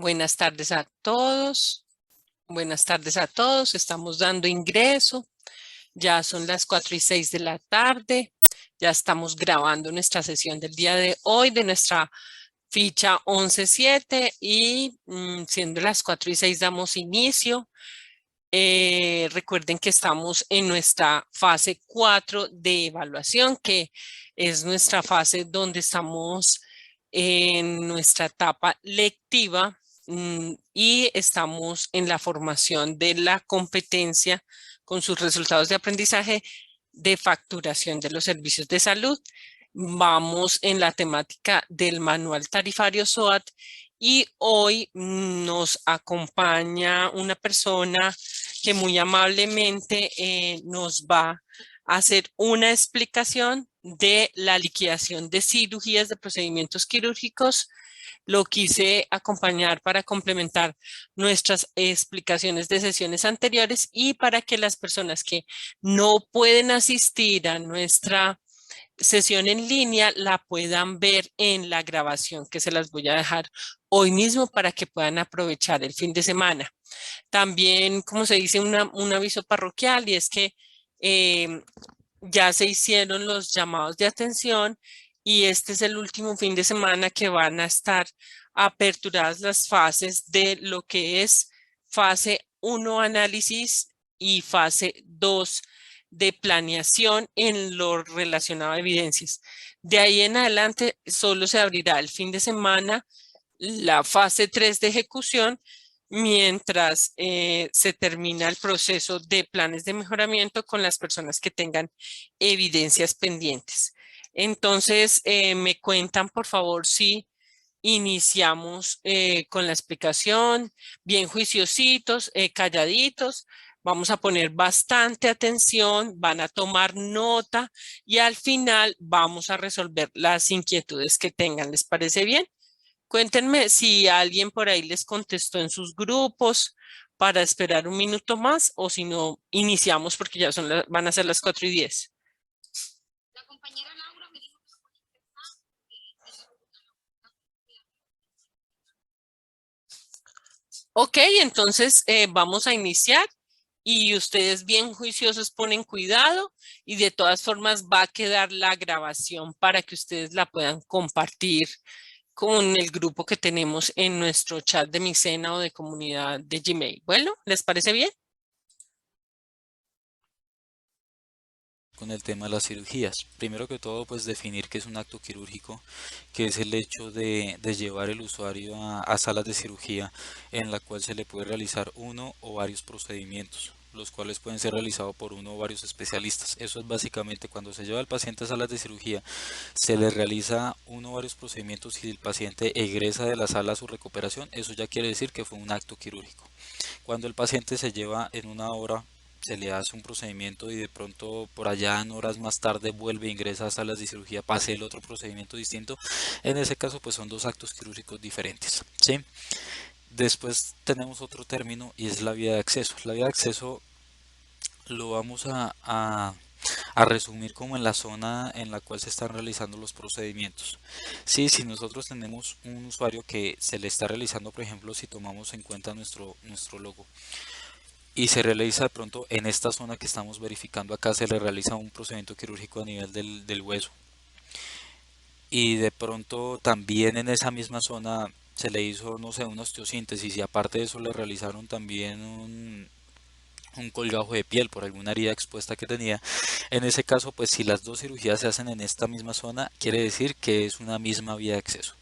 Buenas tardes a todos. Buenas tardes a todos. Estamos dando ingreso. Ya son las 4:06 de la tarde. Ya estamos grabando nuestra sesión del día de hoy de nuestra ficha 11.7 y siendo las 4:06 damos inicio. Recuerden que estamos en nuestra fase 4 de evaluación, que es nuestra fase donde estamos en nuestra etapa lectiva y estamos en la formación de la competencia con sus resultados de aprendizaje de facturación de los servicios de salud. Vamos en la temática del manual tarifario SOAT y hoy nos acompaña una persona que muy amablemente nos va a hacer una explicación de la liquidación de cirugías de procedimientos quirúrgicos. Lo quise acompañar para complementar nuestras explicaciones de sesiones anteriores y para que las personas que no pueden asistir a nuestra sesión en línea la puedan ver en la grabación que se las voy a dejar hoy mismo para que puedan aprovechar el fin de semana. También, como se dice, un aviso parroquial y es que eh, ya se hicieron los llamados de atención y este es el último fin de semana que van a estar aperturadas las fases de lo que es fase 1 análisis y fase 2 de planeación en lo relacionado a evidencias. De ahí en adelante solo se abrirá el fin de semana la fase 3 de ejecución mientras se termina el proceso de planes de mejoramiento con las personas que tengan evidencias pendientes. Entonces, me cuentan, por favor, si iniciamos con la explicación, bien juiciositos, calladitos. Vamos a poner bastante atención, van a tomar nota y al final vamos a resolver las inquietudes que tengan. ¿Les parece bien? Cuéntenme si alguien por ahí les contestó en sus grupos para esperar un minuto más o si no, iniciamos porque ya van a ser las 4:10. Ok, entonces vamos a iniciar y ustedes bien juiciosos ponen cuidado y de todas formas va a quedar la grabación para que ustedes la puedan compartir con el grupo que tenemos en nuestro chat de Micena o de comunidad de Gmail. Bueno, ¿les parece bien? Con el tema de las cirugías. Primero que todo, pues definir qué es un acto quirúrgico, que es el hecho de llevar el usuario a salas de cirugía en la cual se le puede realizar uno o varios procedimientos, los cuales pueden ser realizados por uno o varios especialistas. Eso es básicamente cuando se lleva al paciente a salas de cirugía, se le realiza uno o varios procedimientos y el paciente egresa de la sala a su recuperación, eso ya quiere decir que fue un acto quirúrgico. Cuando el paciente se lleva en una hora, se le hace un procedimiento y de pronto por allá en horas más tarde vuelve e ingresa a salas de cirugía para hacer el otro procedimiento distinto. En ese caso pues son dos actos quirúrgicos diferentes, ¿sí? Después tenemos otro término y es la vía de acceso. La vía de acceso lo vamos a resumir como en la zona en la cual se están realizando los procedimientos. Sí, si nosotros tenemos un usuario que se le está realizando, por ejemplo, si tomamos en cuenta nuestro logo, y se realiza de pronto en esta zona que estamos verificando acá, se le realiza un procedimiento quirúrgico a nivel del hueso y de pronto también en esa misma zona se le hizo, no sé, una osteosíntesis y aparte de eso le realizaron también un colgajo de piel por alguna herida expuesta que tenía. En ese caso, pues si las dos cirugías se hacen en esta misma zona, quiere decir que es una misma vía de acceso,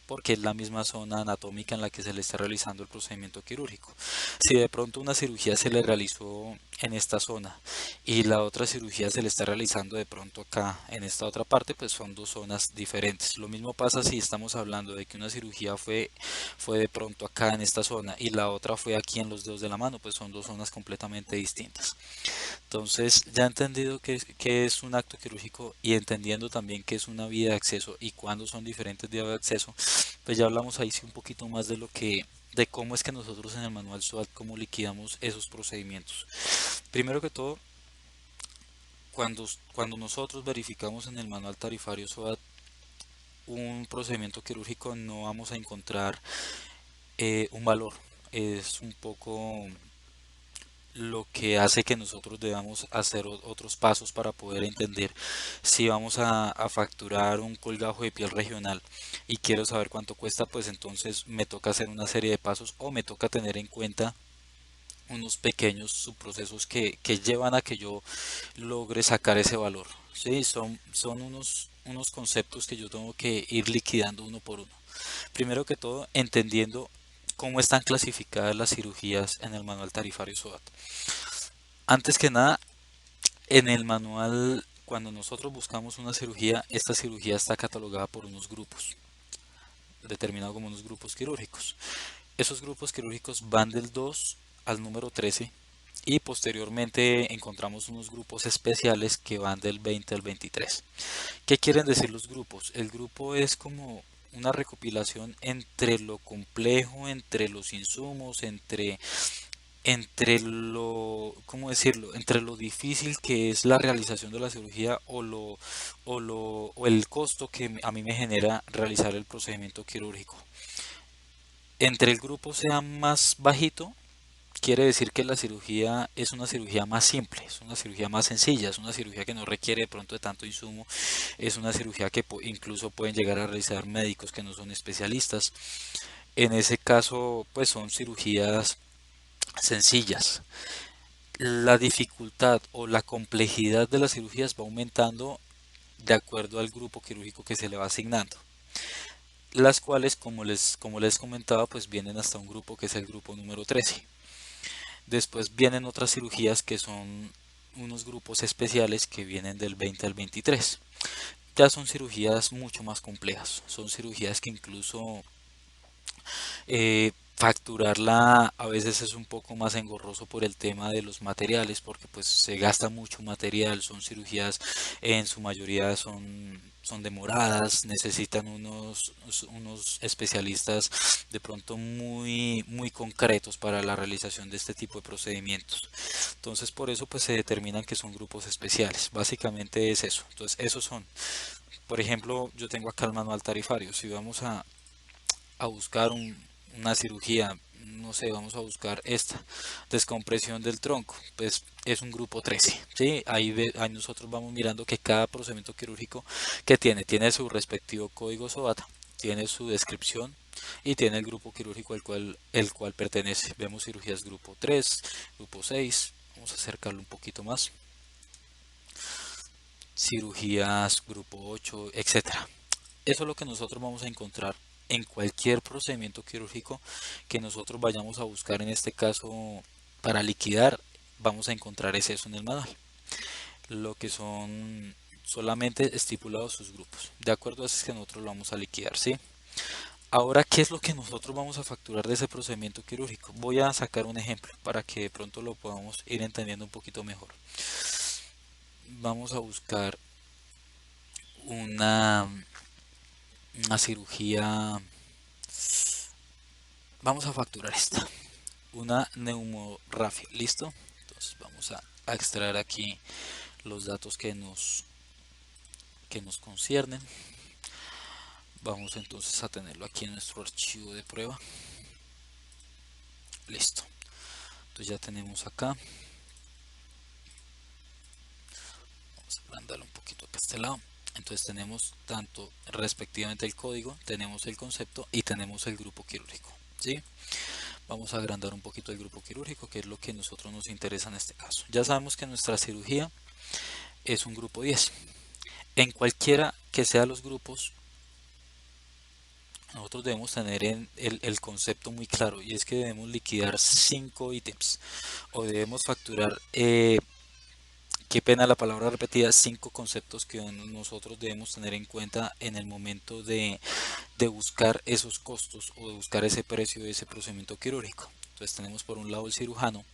porque es la misma zona anatómica en la que se le está realizando el procedimiento quirúrgico. Si de pronto una cirugía se le realizó en esta zona y la otra cirugía se le está realizando de pronto acá en esta otra parte, pues son dos zonas diferentes. Lo mismo pasa si estamos hablando de que una cirugía fue de pronto acá en esta zona y la otra fue aquí en los dedos de la mano, pues son dos zonas completamente distintas. Entonces, ya entendido qué es un acto quirúrgico y entendiendo también qué es una vía de acceso y cuándo son diferentes vías de acceso, pues ya hablamos ahí sí un poquito más de cómo es que nosotros en el manual SOAT, cómo liquidamos esos procedimientos. Primero que todo, cuando nosotros verificamos en el manual tarifario SOAT un procedimiento quirúrgico, no vamos a encontrar un valor. Es un poco lo que hace que nosotros debamos hacer otros pasos para poder entender si vamos a facturar un colgajo de piel regional y quiero saber cuánto cuesta, pues entonces me toca hacer una serie de pasos o me toca tener en cuenta unos pequeños subprocesos que llevan a que yo logre sacar ese valor. Sí, son unos conceptos que yo tengo que ir liquidando uno por uno. Primero que todo, entendiendo cómo están clasificadas las cirugías en el manual tarifario SOAT. Antes que nada, en el manual, cuando nosotros buscamos una cirugía, esta cirugía está catalogada por unos grupos, determinado como unos grupos quirúrgicos. Esos grupos quirúrgicos van del 2 al número 13 y posteriormente encontramos unos grupos especiales que van del 20 al 23. ¿Qué quieren decir los grupos? El grupo es como una recopilación entre lo complejo, entre los insumos, entre lo, ¿cómo decirlo? Entre lo difícil que es la realización de la cirugía o el costo que a mí me genera realizar el procedimiento quirúrgico. Entre el grupo sea más bajito, quiere decir que la cirugía es una cirugía más simple, es una cirugía más sencilla, es una cirugía que no requiere de pronto de tanto insumo, es una cirugía que incluso pueden llegar a realizar médicos que no son especialistas. En ese caso, pues son cirugías sencillas. La dificultad o la complejidad de las cirugías va aumentando de acuerdo al grupo quirúrgico que se le va asignando, las cuales, como les comentaba, pues vienen hasta un grupo que es el grupo número 13. Después vienen otras cirugías que son unos grupos especiales que vienen del 20 al 23. Ya son cirugías mucho más complejas, son cirugías que incluso facturarla a veces es un poco más engorroso por el tema de los materiales, porque pues se gasta mucho material, son cirugías en su mayoría son demoradas, necesitan unos especialistas de pronto muy concretos para la realización de este tipo de procedimientos. Entonces por eso pues se determinan que son grupos especiales. Básicamente es eso. Entonces esos son, por ejemplo, yo tengo acá el manual tarifario. Si vamos a buscar una cirugía, no sé, vamos a buscar esta, descompresión del tronco, pues es un grupo 13, ¿sí? Ahí nosotros vamos mirando que cada procedimiento quirúrgico que tiene su respectivo código SOAT, tiene su descripción y tiene el grupo quirúrgico el cual pertenece. Vemos cirugías grupo 3, grupo 6, vamos a acercarlo un poquito más, cirugías grupo 8, etcétera. Eso es lo que nosotros vamos a encontrar en cualquier procedimiento quirúrgico que nosotros vayamos a buscar. En este caso, para liquidar, vamos a encontrar es eso en el manual. Lo que son solamente estipulados sus grupos. De acuerdo a eso es que nosotros lo vamos a liquidar, ¿sí? Ahora, ¿qué es lo que nosotros vamos a facturar de ese procedimiento quirúrgico? Voy a sacar un ejemplo para que de pronto lo podamos ir entendiendo un poquito mejor. Vamos a buscar una, una cirugía. Vamos a facturar esta. Una neumorrafia, ¿listo? Entonces vamos a extraer aquí los datos que nos conciernen. Vamos entonces a tenerlo aquí en nuestro archivo de prueba. Listo. Entonces ya tenemos acá. Vamos a agrandarlo un poquito acá a este lado. Entonces tenemos tanto respectivamente el código, tenemos el concepto y tenemos el grupo quirúrgico, ¿sí? Vamos a agrandar un poquito el grupo quirúrgico, que es lo que a nosotros nos interesa en este caso. Ya sabemos que nuestra cirugía es un grupo 10. En cualquiera que sea los grupos, nosotros debemos tener el concepto muy claro, y es que debemos liquidar 5 ítems o debemos facturar, qué pena la palabra repetida, 5 conceptos que nosotros debemos tener en cuenta en el momento de buscar esos costos o de buscar ese precio de ese procedimiento quirúrgico. Entonces tenemos por un lado el cirujano,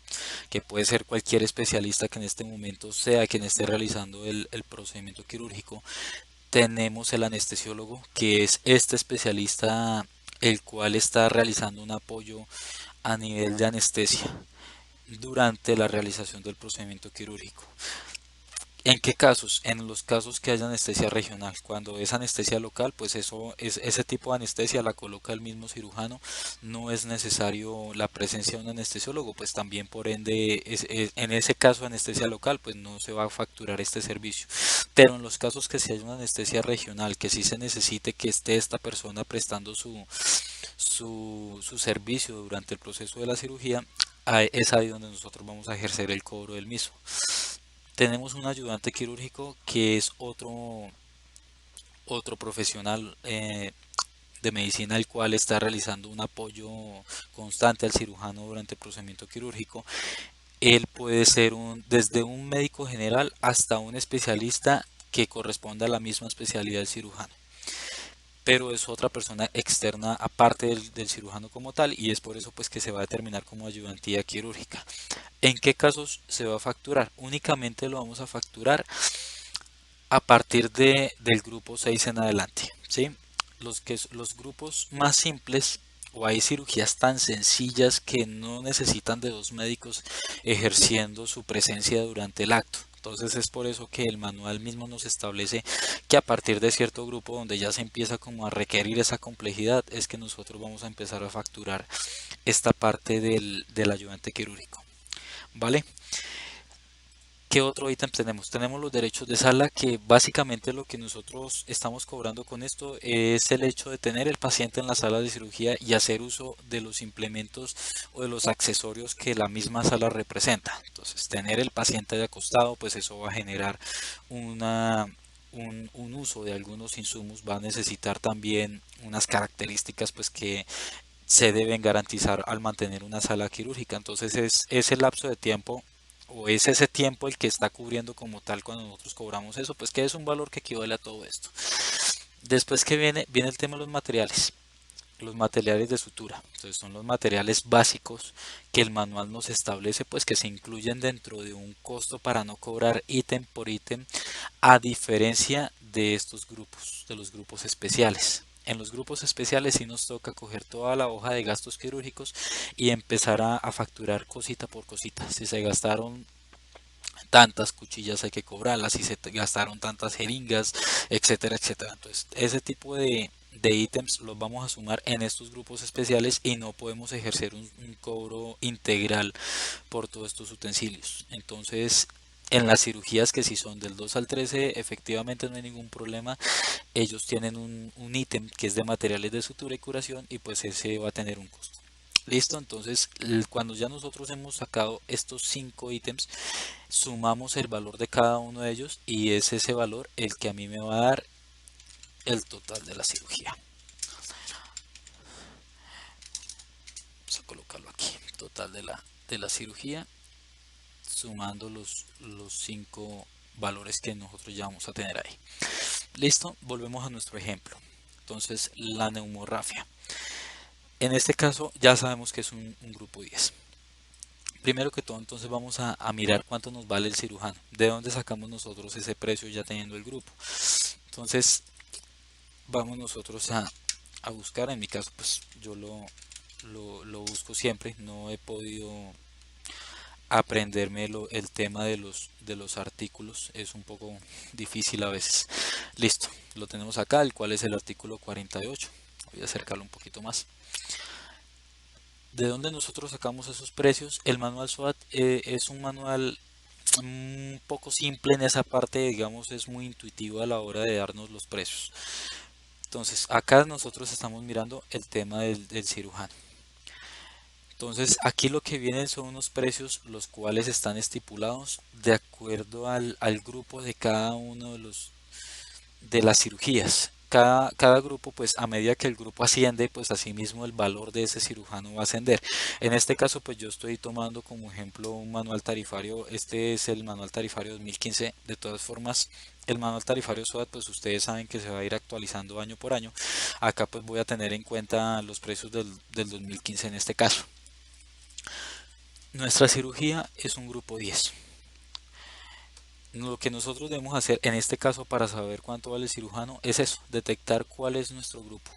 que puede ser cualquier especialista que en este momento sea quien esté realizando el procedimiento quirúrgico. Tenemos el anestesiólogo, que es este especialista el cual está realizando un apoyo a nivel de anestesia durante la realización del procedimiento quirúrgico. ¿En qué casos? En los casos que haya anestesia regional. Cuando es anestesia local, pues eso es ese tipo de anestesia la coloca el mismo cirujano. No es necesario la presencia de un anestesiólogo, pues también por ende en ese caso de anestesia local, pues no se va a facturar este servicio. Pero en los casos que si hay una anestesia regional, que sí se necesite que esté esta persona prestando su servicio durante el proceso de la cirugía, es ahí donde nosotros vamos a ejercer el cobro del mismo. Tenemos un ayudante quirúrgico que es otro profesional de medicina el cual está realizando un apoyo constante al cirujano durante el procedimiento quirúrgico. Él puede ser desde un médico general hasta un especialista que corresponda a la misma especialidad del cirujano, pero es otra persona externa aparte del cirujano como tal, y es por eso pues que se va a determinar como ayudantía quirúrgica. ¿En qué casos se va a facturar? Únicamente lo vamos a facturar a partir del grupo 6 en adelante, ¿sí? Los grupos más simples, o hay cirugías tan sencillas que no necesitan de dos médicos ejerciendo su presencia durante el acto. Entonces es por eso que el manual mismo nos establece que a partir de cierto grupo donde ya se empieza como a requerir esa complejidad, es que nosotros vamos a empezar a facturar esta parte del ayudante quirúrgico. ¿Vale? ¿Qué otro ítem tenemos? Tenemos los derechos de sala, que básicamente lo que nosotros estamos cobrando con esto es el hecho de tener el paciente en la sala de cirugía y hacer uso de los implementos o de los accesorios que la misma sala representa. Entonces, tener el paciente de acostado, pues eso va a generar una, un uso de algunos insumos, va a necesitar también unas características pues que se deben garantizar al mantener una sala quirúrgica. Entonces es ese lapso de tiempo o es ese tiempo el que está cubriendo como tal cuando nosotros cobramos eso, pues que es un valor que equivale a todo esto. Después que viene el tema de los materiales de sutura. Entonces son los materiales básicos que el manual nos establece, pues que se incluyen dentro de un costo para no cobrar ítem por ítem, a diferencia de estos grupos, de los grupos especiales. En los grupos especiales sí nos toca coger toda la hoja de gastos quirúrgicos y empezar a facturar cosita por cosita. Si se gastaron tantas cuchillas hay que cobrarlas, si se gastaron tantas jeringas, etcétera, etcétera. Entonces, ese tipo de ítems los vamos a sumar en estos grupos especiales y no podemos ejercer un cobro integral por todos estos utensilios. Entonces, en las cirugías que si son del 2 al 13, efectivamente no hay ningún problema. Ellos tienen un ítem que es de materiales de sutura y curación y pues ese va a tener un costo. Listo, entonces cuando ya nosotros hemos sacado estos 5 ítems, sumamos el valor de cada uno de ellos y es ese valor el que a mí me va a dar el total de la cirugía. Vamos a colocarlo aquí, total de la cirugía, sumando los 5 valores que nosotros ya vamos a tener ahí. Listo, volvemos a nuestro ejemplo. Entonces, la neumorrafia. En este caso ya sabemos que es un grupo 10. Primero que todo, entonces vamos a mirar cuánto nos vale el cirujano. ¿De dónde sacamos nosotros ese precio ya teniendo el grupo? Entonces, vamos nosotros a buscar. En mi caso, pues yo lo busco siempre. No he podido aprenderme el tema de los artículos. Es un poco difícil a veces. Listo, lo tenemos acá, el cual es el artículo 48. Voy a acercarlo un poquito más. ¿De dónde nosotros sacamos esos precios? El manual SWOT es un manual un poco simple en esa parte, digamos, es muy intuitivo a la hora de darnos los precios. Entonces, acá nosotros estamos mirando el tema del cirujano. Entonces, aquí lo que vienen son unos precios los cuales están estipulados de acuerdo al grupo de cada uno de las cirugías. Cada grupo, pues a medida que el grupo asciende, pues asimismo el valor de ese cirujano va a ascender. En este caso, pues yo estoy tomando como ejemplo un manual tarifario. Este es el manual tarifario 2015. De todas formas, el manual tarifario SOAT, pues ustedes saben que se va a ir actualizando año por año. Acá pues voy a tener en cuenta los precios del 2015 en este caso. Nuestra cirugía es un grupo 10. Lo que nosotros debemos hacer en este caso para saber cuánto vale el cirujano es eso, detectar cuál es nuestro grupo,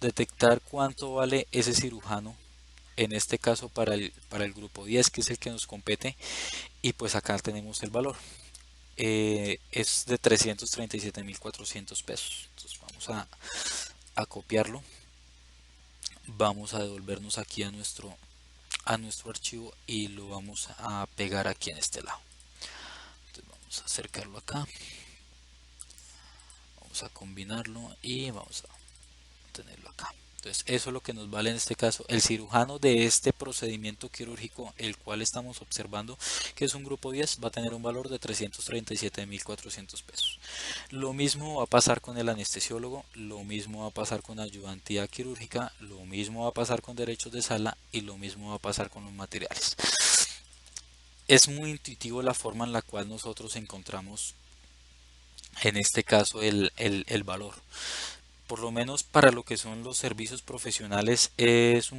detectar cuánto vale ese cirujano, en este caso para el grupo 10, que es el que nos compete, y pues acá tenemos el valor. es de 337.400 pesos. Entonces vamos a copiarlo, vamos a devolvernos aquí a nuestro archivo y lo vamos a pegar aquí en este lado. Entonces vamos a acercarlo acá, vamos a combinarlo y vamos a tenerlo acá. Entonces eso es lo que nos vale en este caso. El cirujano de este procedimiento quirúrgico, el cual estamos observando, que es un grupo 10, va a tener un valor de 337.400 pesos. Lo mismo va a pasar con el anestesiólogo, lo mismo va a pasar con ayudantía quirúrgica, lo mismo va a pasar con derechos de sala y lo mismo va a pasar con los materiales. Es muy intuitivo la forma en la cual nosotros encontramos en este caso el valor. Por lo menos para lo que son los servicios profesionales es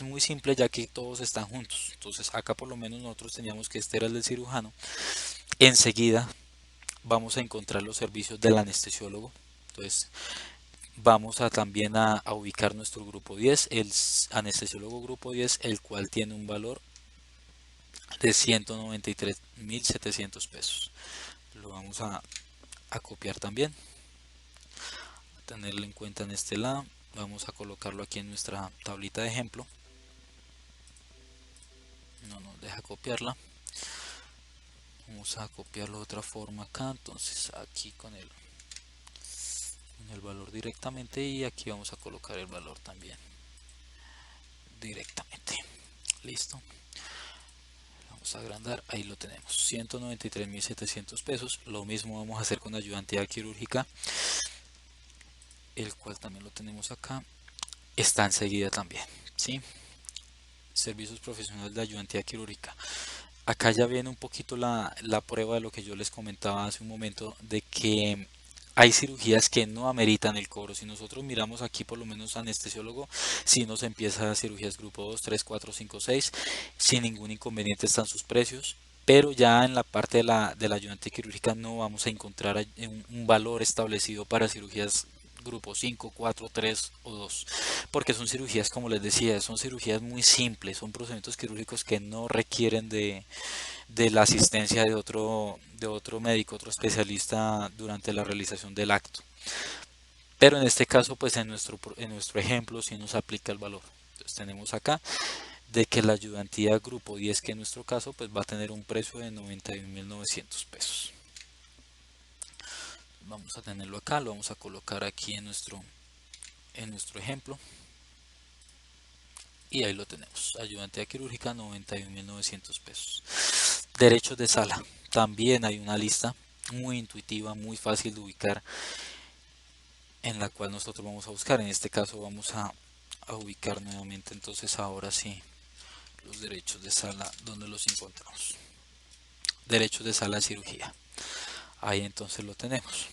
muy simple, ya que todos están juntos. Entonces acá por lo menos nosotros teníamos que este era el del cirujano. Enseguida vamos a encontrar los servicios del anestesiólogo. Entonces vamos a también a ubicar nuestro grupo 10, el anestesiólogo grupo 10, el cual tiene un valor de 193.700 pesos. Lo vamos a copiar también, tenerlo en cuenta en este lado. Vamos a colocarlo aquí en nuestra tablita de ejemplo. No nos deja copiarla. Vamos a copiarlo de otra forma acá. Entonces aquí con el valor directamente y aquí vamos a colocar el valor también directamente. Listo. Vamos a agrandar, ahí lo tenemos, 193.700 pesos. Lo mismo vamos a hacer con ayudantía quirúrgica, el cual también lo tenemos acá. Está enseguida también, ¿sí? Servicios profesionales de ayudantía quirúrgica. Acá ya viene un poquito la prueba de lo que yo les comentaba hace un momento, de que hay cirugías que no ameritan el cobro. Si nosotros miramos aquí por lo menos anestesiólogo, si nos empieza cirugías grupo 2 3 4 5 6 sin ningún inconveniente están sus precios. Pero ya en la parte de la ayudante quirúrgica no vamos a encontrar un valor establecido para cirugías grupo 5 4 3 o 2 porque son cirugías, como les decía, son cirugías muy simples, son procedimientos quirúrgicos que no requieren de la asistencia de otro médico, otro especialista durante la realización del acto. Pero en este caso, pues en nuestro ejemplo sí nos aplica el valor. Entonces tenemos acá de que la ayudantía grupo 10, que en nuestro caso pues va a tener un precio de 91.900 pesos. Vamos a tenerlo acá, lo vamos a colocar aquí en nuestro ejemplo. Y ahí lo tenemos, ayudantía quirúrgica 91.900 pesos. Derechos de sala, también hay una lista muy intuitiva, muy fácil de ubicar, en la cual nosotros vamos a buscar. En este caso vamos a ubicar nuevamente, entonces ahora sí, los derechos de sala, ¿dónde los encontramos? Derechos de sala de cirugía, ahí entonces lo tenemos.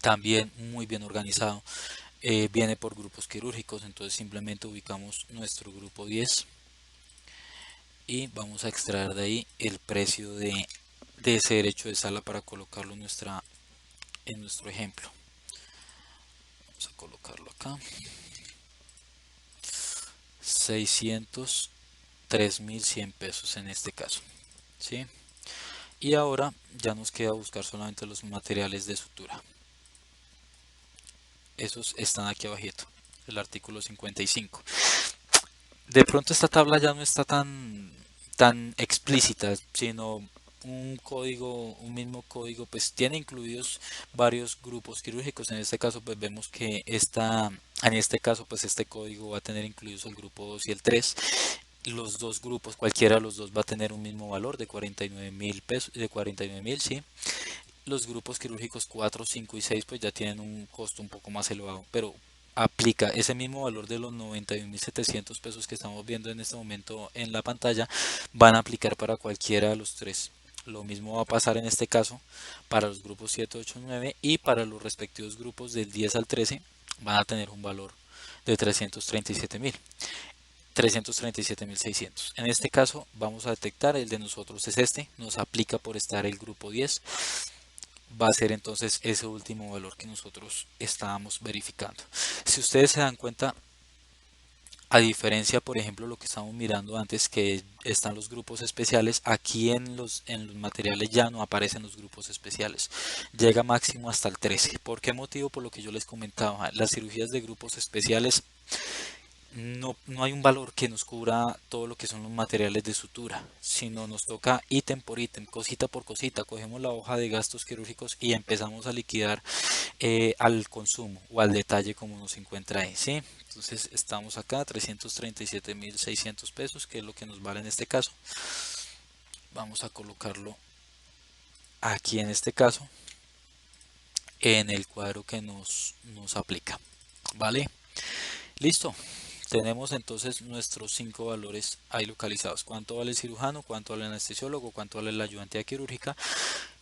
También muy bien organizado, viene por grupos quirúrgicos, entonces simplemente ubicamos nuestro grupo 10 y vamos a extraer de ahí el precio de ese derecho de sala para colocarlo en nuestro ejemplo. Vamos a colocarlo acá. 603.100 pesos en este caso, ¿sí? Y ahora ya nos queda buscar solamente los materiales de sutura. Esos están aquí abajito, el artículo 55. De pronto esta tabla ya no está tan explícita, sino un mismo código, pues tiene incluidos varios grupos quirúrgicos. En este caso, pues vemos que en este caso, pues este código va a tener incluidos el grupo 2 y el 3. Los dos grupos, cualquiera de los dos va a tener un mismo valor de 49.000 pesos, de 49.000, sí. Los grupos quirúrgicos 4, 5 y 6 pues ya tienen un costo un poco más elevado, pero aplica ese mismo valor de los 91.700 pesos que estamos viendo en este momento en la pantalla, van a aplicar para cualquiera de los tres. Lo mismo va a pasar en este caso para los grupos 7, 8, 9 y para los respectivos grupos del 10 al 13 van a tener un valor de 337.600. En este caso vamos a detectar el de nosotros es este, nos aplica por estar el grupo 10, va a ser entonces ese último valor que nosotros estábamos verificando. Si ustedes se dan cuenta, A diferencia, por ejemplo, lo que estamos mirando antes, que están los grupos especiales, aquí en los materiales ya no aparecen los grupos especiales. Llega máximo hasta el 13. ¿Por qué motivo? Por lo que yo les comentaba, las cirugías de grupos especiales no hay un valor que nos cubra todo lo que son los materiales de sutura, sino nos toca ítem por ítem, cosita por cosita. Cogemos la hoja de gastos quirúrgicos y empezamos a liquidar al consumo o al detalle como nos encuentra ahí, ¿sí? Entonces estamos acá, 337.600 pesos, que es lo que nos vale en este caso. Vamos a colocarlo aquí en este caso, en el cuadro que nos aplica, ¿vale? Listo. Tenemos entonces nuestros 5 valores ahí localizados. ¿Cuánto vale el cirujano? ¿Cuánto vale el anestesiólogo? ¿Cuánto vale la ayudantía quirúrgica?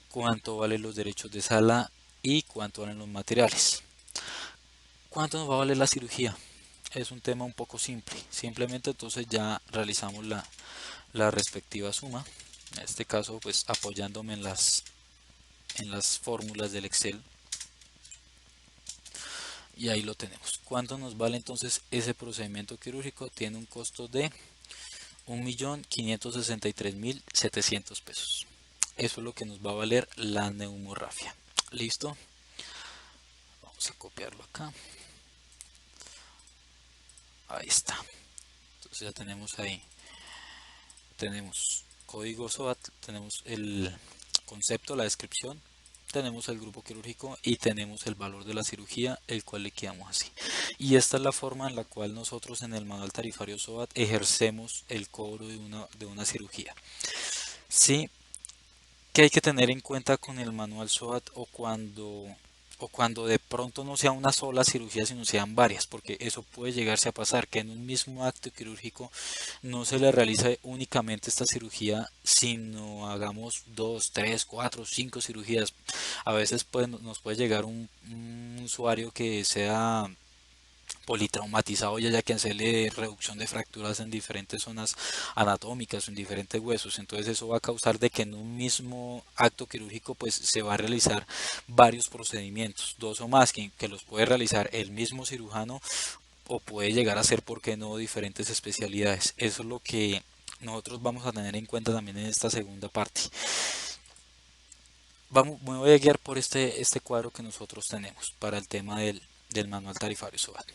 ¿Cuánto valen los derechos de sala? ¿Y cuánto valen los materiales? ¿Cuánto nos va a valer la cirugía? Es un tema un poco simple. Simplemente entonces ya realizamos la respectiva suma. En este caso, pues apoyándome en las fórmulas del Excel. Y ahí lo tenemos. ¿Cuánto nos vale entonces ese procedimiento quirúrgico? Tiene un costo de 1.563.700 pesos. Eso es lo que nos va a valer la neumorrafia. ¿Listo? Vamos a copiarlo acá. Ahí está. Entonces ya tenemos ahí. Tenemos código SOAT, tenemos el concepto, la descripción, tenemos el grupo quirúrgico y tenemos el valor de la cirugía, el cual liquidamos así. Y esta es la forma en la cual nosotros en el manual tarifario SOAT ejercemos el cobro de una cirugía. Sí, que hay que tener en cuenta con el manual SOAT o cuando de pronto no sea una sola cirugía, sino sean varias, porque eso puede llegarse a pasar, que en un mismo acto quirúrgico no se le realice únicamente esta cirugía, sino hagamos dos, tres, cuatro, cinco cirugías. A veces nos puede llegar un usuario que sea politraumatizado y haya que hacerle reducción de fracturas en diferentes zonas anatómicas o en diferentes huesos. Entonces eso va a causar de que en un mismo acto quirúrgico pues se va a realizar varios procedimientos, dos o más, que los puede realizar el mismo cirujano o puede llegar a ser, ¿por qué no?, diferentes especialidades. Eso es lo que nosotros vamos a tener en cuenta también en esta segunda parte. Me voy a guiar por este cuadro que nosotros tenemos para el tema del manual tarifario SOAT.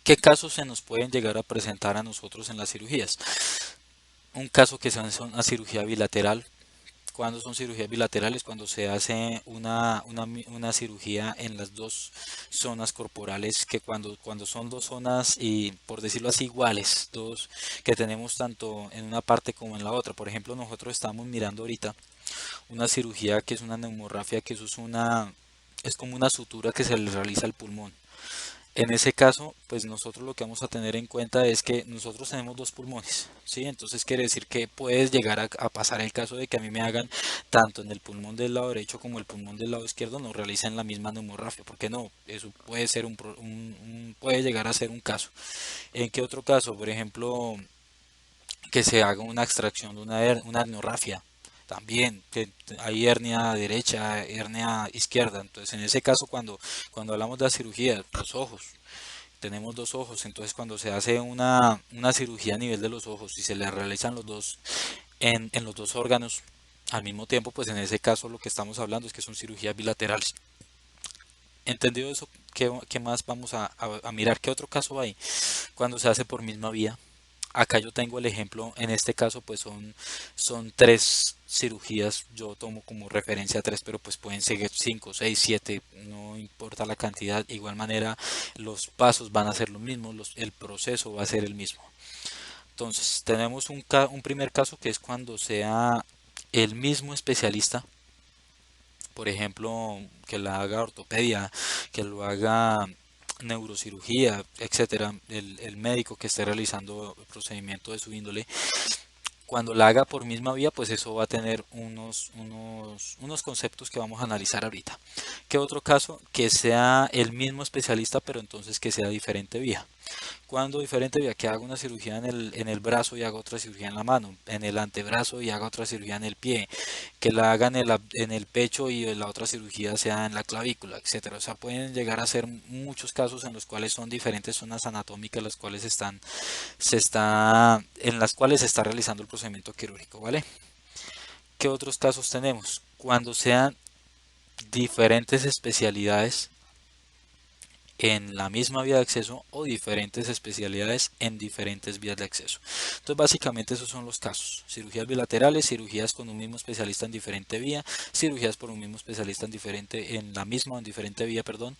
¿Qué casos se nos pueden llegar a presentar a nosotros en las cirugías? Un caso que sea una cirugía bilateral. ¿Cuándo son cirugías bilaterales? Cuando se hace una cirugía en las dos zonas corporales, que cuando son dos zonas y por decirlo así iguales, dos que tenemos tanto en una parte como en la otra. Por ejemplo, nosotros estamos mirando ahorita una cirugía que es una neumorrafia, que eso es como una sutura que se le realiza al pulmón. En ese caso, pues nosotros lo que vamos a tener en cuenta es que nosotros tenemos dos pulmones, ¿sí? Entonces quiere decir que puedes llegar a pasar el caso de que a mí me hagan tanto en el pulmón del lado derecho como el pulmón del lado izquierdo, no realicen la misma neumorrafia. ¿Por qué no? Eso puede ser puede llegar a ser un caso. ¿En qué otro caso? Por ejemplo, que se haga una extracción de una herniorrafia. También que hay hernia derecha, hernia izquierda. Entonces, en ese caso, cuando hablamos de la cirugía, los ojos, tenemos dos ojos. Entonces, cuando se hace una cirugía a nivel de los ojos y se le realizan los dos en los dos órganos al mismo tiempo, pues en ese caso lo que estamos hablando es que son cirugías bilaterales. Entendido eso, ¿qué más vamos a mirar? ¿Qué otro caso hay? Cuando se hace por misma vía. Acá yo tengo el ejemplo, en este caso pues son tres cirugías, yo tomo como referencia tres, pero pues pueden seguir cinco, seis, siete, no importa la cantidad, de igual manera los pasos van a ser los mismos, el proceso va a ser el mismo. Entonces tenemos un primer caso que es cuando sea el mismo especialista, por ejemplo, que la haga ortopedia, que lo haga neurocirugía, etcétera, el médico que esté realizando el procedimiento de su índole, cuando la haga por misma vía, pues eso va a tener unos conceptos que vamos a analizar ahorita. ¿Qué otro caso? Que sea el mismo especialista, pero entonces que sea diferente vía. ¿Cuándo diferente vía? Que haga una cirugía en el brazo y haga otra cirugía en la mano, en el antebrazo y haga otra cirugía en el pie, que la haga en el pecho y la otra cirugía sea en la clavícula, etcétera. O sea, pueden llegar a ser muchos casos en los cuales son diferentes zonas anatómicas las cuales en las cuales se está realizando el procedimiento quirúrgico, ¿vale? ¿Qué otros casos tenemos? Cuando sean diferentes especialidades en la misma vía de acceso o diferentes especialidades en diferentes vías de acceso. Entonces, básicamente esos son los casos: cirugías bilaterales, cirugías con un mismo especialista en diferente vía, cirugías por un mismo especialista en la misma o en diferente vía, perdón,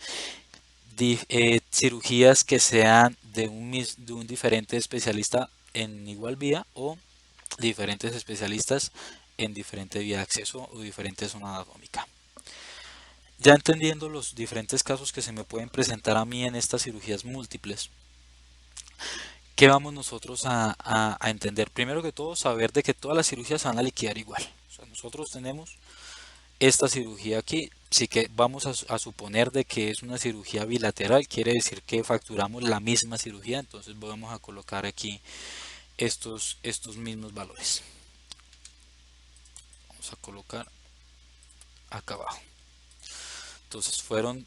cirugías que sean de un diferente especialista en igual vía o diferentes especialistas en diferente vía de acceso o diferente zona anatómica. Ya entendiendo los diferentes casos que se me pueden presentar a mí en estas cirugías múltiples, ¿qué vamos nosotros a entender? Primero que todo, saber de que todas las cirugías se van a liquidar igual. O sea, nosotros tenemos esta cirugía aquí, sí que vamos a suponer de que es una cirugía bilateral, quiere decir que facturamos la misma cirugía, entonces vamos a colocar aquí estos mismos valores. Vamos a colocar acá abajo. Entonces fueron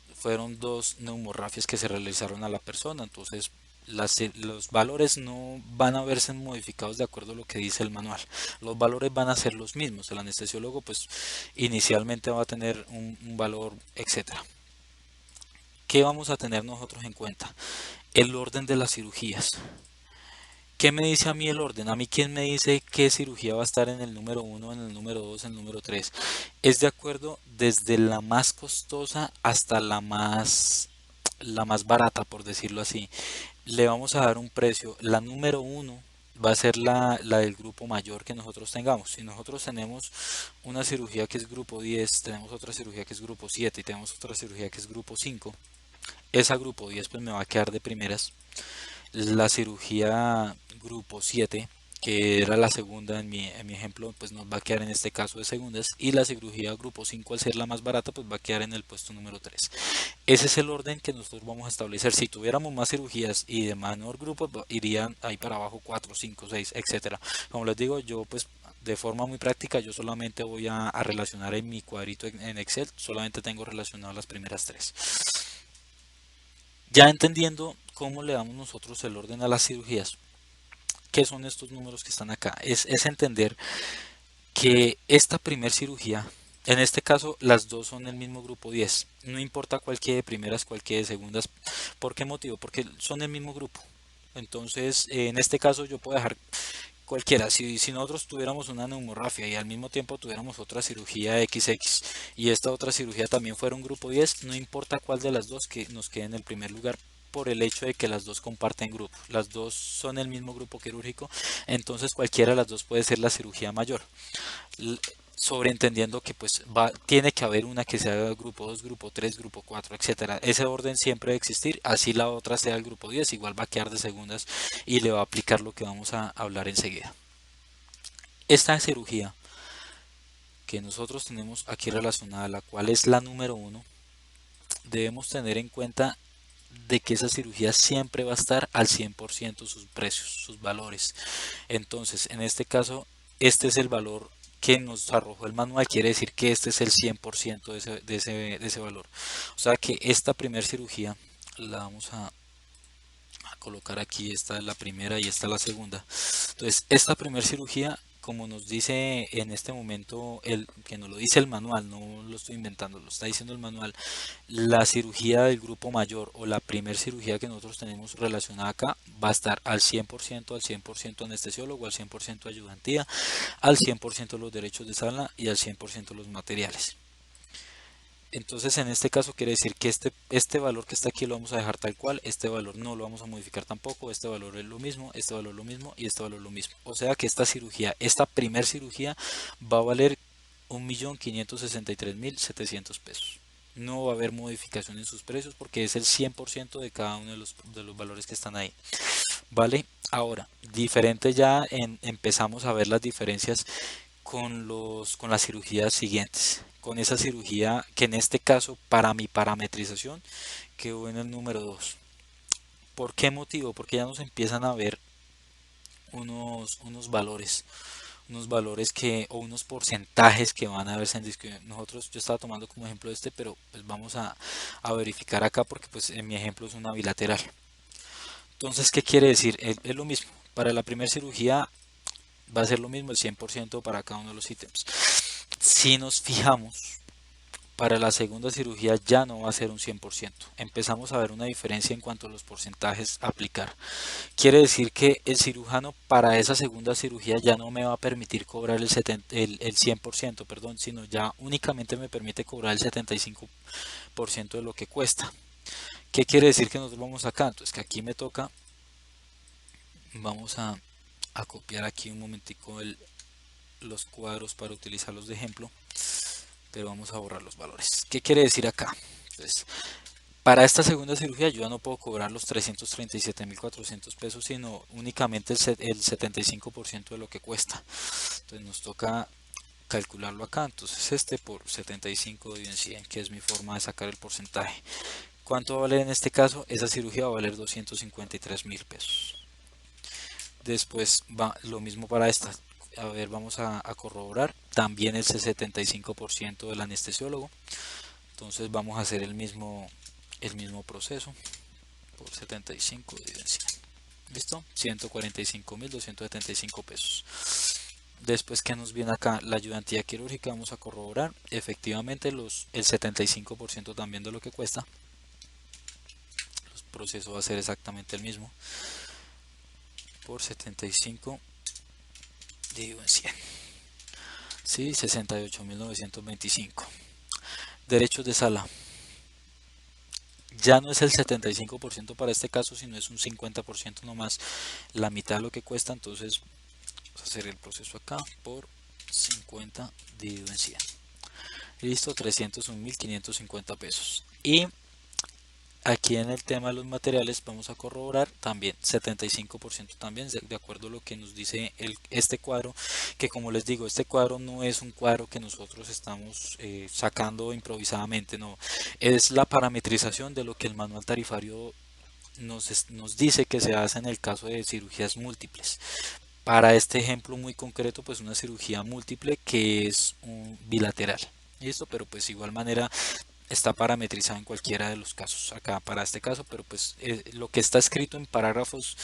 dos neumorrafias que se realizaron a la persona. Entonces los valores no van a verse modificados de acuerdo a lo que dice el manual. Los valores van a ser los mismos. El anestesiólogo pues inicialmente va a tener un valor, etcétera. ¿Qué vamos a tener nosotros en cuenta? El orden de las cirugías. ¿Qué me dice a mí el orden? A mí, ¿quién me dice qué cirugía va a estar en el número uno, en el número 2, en el número 3? Es de acuerdo desde la más costosa hasta la más barata, por decirlo así. Le vamos a dar un precio. La número uno va a ser la del grupo mayor que nosotros tengamos. Si nosotros tenemos una cirugía que es grupo 10, tenemos otra cirugía que es grupo 7 y tenemos otra cirugía que es grupo 5, esa grupo 10 pues me va a quedar de primeras. La cirugía grupo 7, que era la segunda en mi ejemplo, pues nos va a quedar en este caso de segundas. Y la cirugía grupo 5, al ser la más barata, pues va a quedar en el puesto número 3. Ese es el orden que nosotros vamos a establecer. Si tuviéramos más cirugías y de menor grupo, irían ahí para abajo 4, 5, 6, etcétera. Como les digo, yo pues de forma muy práctica, yo solamente voy a relacionar en mi cuadrito en Excel, solamente tengo relacionado las primeras tres. Ya entendiendo cómo le damos nosotros el orden a las cirugías, ¿qué son estos números que están acá? Es entender que esta primer cirugía, en este caso las dos son el mismo grupo 10, no importa cuál quede de primeras, cuál quede de segundas. ¿Por qué motivo? Porque son el mismo grupo. Entonces, en este caso yo puedo dejar cualquiera. Si nosotros tuviéramos una neumorrafia y al mismo tiempo tuviéramos otra cirugía XX y esta otra cirugía también fuera un grupo 10, no importa cuál de las dos que nos quede en el primer lugar, por el hecho de que las dos comparten grupo, las dos son el mismo grupo quirúrgico, entonces cualquiera de las dos puede ser la cirugía mayor. Sobreentendiendo que pues tiene que haber una que sea grupo 2, grupo 3, grupo 4, etcétera. Ese orden siempre debe existir, así la otra sea el grupo 10, igual va a quedar de segundas y le va a aplicar lo que vamos a hablar enseguida. Esta cirugía que nosotros tenemos aquí relacionada, la cual es la número uno, debemos tener en cuenta de que esa cirugía siempre va a estar al 100% sus precios, sus valores. Entonces, en este caso, este es el valor que nos arrojó el manual, quiere decir que este es el 100% de ese valor. O sea que esta primera cirugía la vamos a colocar aquí, esta es la primera y esta es la segunda. Entonces, esta primera cirugía, como nos dice en este momento, que nos lo dice el manual, no lo estoy inventando, lo está diciendo el manual, la cirugía del grupo mayor o la primera cirugía que nosotros tenemos relacionada acá va a estar al 100% anestesiólogo, al 100% ayudantía, al 100% los derechos de sala y al 100% los materiales. Entonces en este caso quiere decir que este valor que está aquí lo vamos a dejar tal cual, este valor no lo vamos a modificar tampoco, este valor es lo mismo, este valor es lo mismo y este valor es lo mismo. O sea que esta cirugía, esta primer cirugía va a valer 1.563.700 pesos. No va a haber modificación en sus precios porque es el 100% de cada uno de los valores que están ahí. ¿Vale? Ahora, diferente ya empezamos a ver las diferencias con las cirugías siguientes. Con esa cirugía que en este caso para mi parametrización quedó en el número 2. ¿Por qué motivo? Porque ya nos empiezan a ver unos valores, o unos porcentajes que van a verse en disco. Nosotros, yo estaba tomando como ejemplo este, pero pues vamos a verificar acá porque pues en mi ejemplo es una bilateral. Entonces, ¿qué quiere decir? Es lo mismo. Para la primera cirugía va a ser lo mismo, el 100% para cada uno de los ítems. Si nos fijamos, para la segunda cirugía ya no va a ser un 100%. Empezamos a ver una diferencia en cuanto a los porcentajes a aplicar. Quiere decir que el cirujano para esa segunda cirugía ya no me va a permitir cobrar el 100%, perdón, sino ya únicamente me permite cobrar el 75% de lo que cuesta. ¿Qué quiere decir que nosotros vamos acá? Entonces que aquí me toca, vamos a copiar aquí un momentico los cuadros para utilizarlos de ejemplo, pero vamos a borrar los valores. ¿Qué quiere decir acá? Entonces, para esta segunda cirugía yo ya no puedo cobrar los 337.400 pesos, sino únicamente el 75% de lo que cuesta. Entonces nos toca calcularlo acá. Entonces este por 75 dividido en 100, que es mi forma de sacar el porcentaje. ¿Cuánto va a valer en este caso? Esa cirugía va a valer 253.000 pesos. Después va lo mismo para esta. A ver, vamos a corroborar. También el 75% del anestesiólogo. Entonces vamos a hacer el mismo proceso por 75 dividido en 100. ¿Listo? 145.275 pesos. Después que nos viene acá la ayudantía quirúrgica, vamos a corroborar efectivamente el 75% también de lo que cuesta. El proceso va a ser exactamente el mismo por 75 dividido en 100. Sí, 68.925. Derechos de sala. Ya no es el 75% para este caso, sino es un 50% nomás, la mitad de lo que cuesta. Entonces vamos a hacer el proceso acá por 50 dividido en 100. Listo, 301.550 pesos. Y aquí en el tema de los materiales vamos a corroborar también 75% también, de acuerdo a lo que nos dice este cuadro, que como les digo, este cuadro no es un cuadro que nosotros estamos sacando improvisadamente, no, es la parametrización de lo que el manual tarifario nos dice que se hace en el caso de cirugías múltiples. Para este ejemplo muy concreto, pues una cirugía múltiple que es un bilateral. Listo, pero pues igual manera está parametrizado en cualquiera de los casos acá para este caso, pero pues lo que está escrito en parágrafos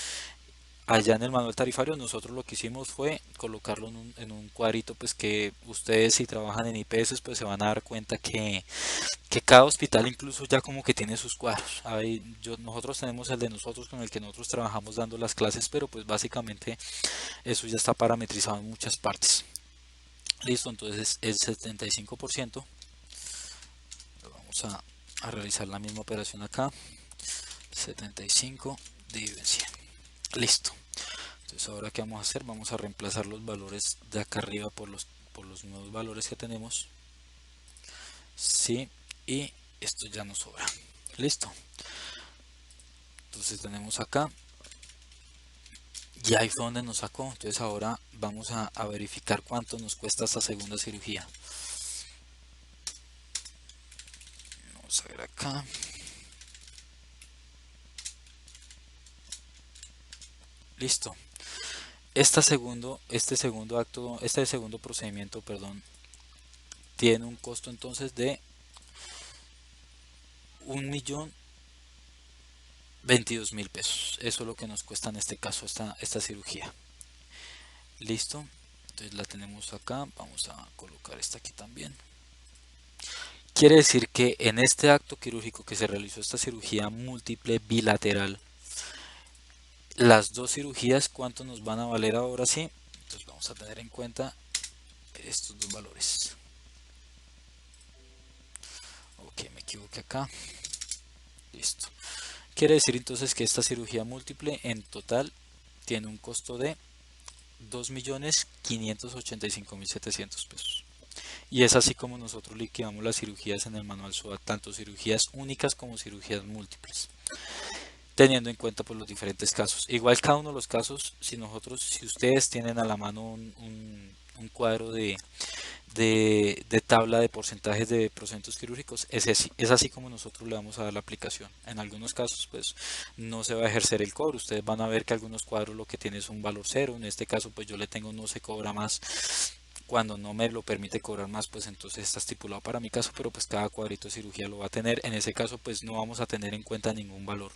allá en el manual tarifario, nosotros lo que hicimos fue colocarlo en un cuadrito, pues que ustedes si trabajan en IPS pues se van a dar cuenta que cada hospital incluso ya como que tiene sus cuadros. Nosotros tenemos el de nosotros con el que nosotros trabajamos dando las clases, pero pues básicamente eso ya está parametrizado en muchas partes. Listo, entonces el 75%. Vamos a realizar la misma operación acá. 75 dividido en 100. Listo. Entonces ahora qué vamos a hacer, vamos a reemplazar los valores de acá arriba por los nuevos valores que tenemos. Sí, y esto ya nos sobra. Listo. Entonces tenemos acá, y ahí fue donde nos sacó. Entonces ahora vamos a verificar cuánto nos cuesta esta segunda cirugía. Vamos a ver acá. Listo. Este segundo procedimiento, perdón, tiene un costo entonces de 1.022.000 pesos. Eso es lo que nos cuesta en este caso esta cirugía. Listo. Entonces la tenemos acá. Vamos a colocar esta aquí también. Quiere decir que en este acto quirúrgico que se realizó esta cirugía múltiple bilateral, las dos cirugías, ¿cuánto nos van a valer ahora sí? Entonces vamos a tener en cuenta estos dos valores. Ok, me equivoqué acá. Listo. Quiere decir entonces que esta cirugía múltiple en total tiene un costo de 2.585.700 pesos. Y es así como nosotros liquidamos las cirugías en el manual SOAT, tanto cirugías únicas como cirugías múltiples, teniendo en cuenta pues, los diferentes casos. Igual cada uno de los casos, si ustedes tienen a la mano un un cuadro de tabla de porcentajes de procedimientos quirúrgicos, es así como nosotros le vamos a dar la aplicación. En algunos casos, pues no se va a ejercer el cobro. Ustedes van a ver que algunos cuadros lo que tiene es un valor cero. En este caso, pues yo le tengo no se cobra más. Cuando no me lo permite cobrar más, pues entonces está estipulado para mi caso, pero pues cada cuadrito de cirugía lo va a tener. En ese caso, pues no vamos a tener en cuenta ningún valor.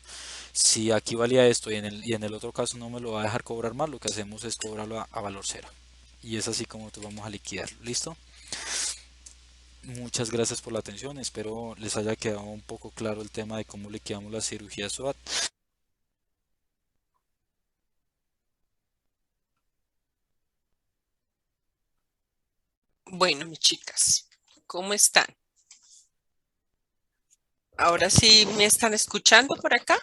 Si aquí valía esto y en el otro caso no me lo va a dejar cobrar más, lo que hacemos es cobrarlo a valor cero. Y es así como nosotros vamos a liquidar. ¿Listo? Muchas gracias por la atención. Espero les haya quedado un poco claro el tema de cómo liquidamos la cirugía SWAT. Bueno, mis chicas, ¿cómo están? ¿Ahora sí me están escuchando por acá?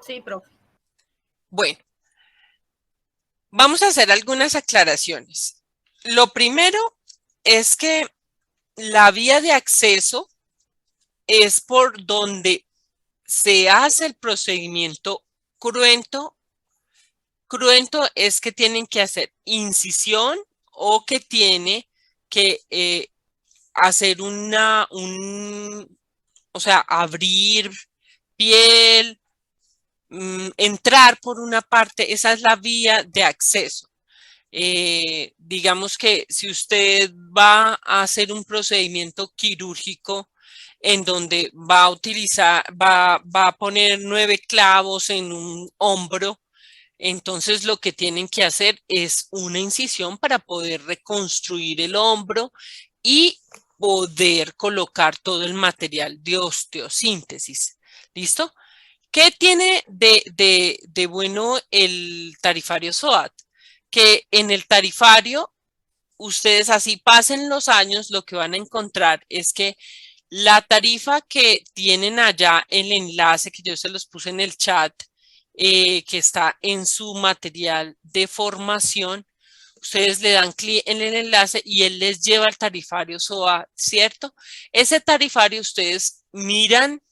Sí, profe. Bueno, vamos a hacer algunas aclaraciones. Lo primero es que la vía de acceso es por donde se hace el procedimiento cruento. Cruento es que tienen que hacer incisión o que tiene que hacer o sea, abrir piel, entrar por una parte, esa es la vía de acceso. Digamos que si usted va a hacer un procedimiento quirúrgico en donde va a utilizar, va a poner 9 clavos en un hombro, entonces lo que tienen que hacer es una incisión para poder reconstruir el hombro y poder colocar todo el material de osteosíntesis. ¿Listo? ¿Qué tiene de bueno el tarifario SOAT? Que en el tarifario, ustedes así pasen los años, lo que van a encontrar es que la tarifa que tienen allá, el enlace que yo se los puse en el chat, que está en su material de formación, ustedes le dan clic en el enlace y él les lleva al tarifario SOAT, ¿cierto? Ese tarifario ustedes miran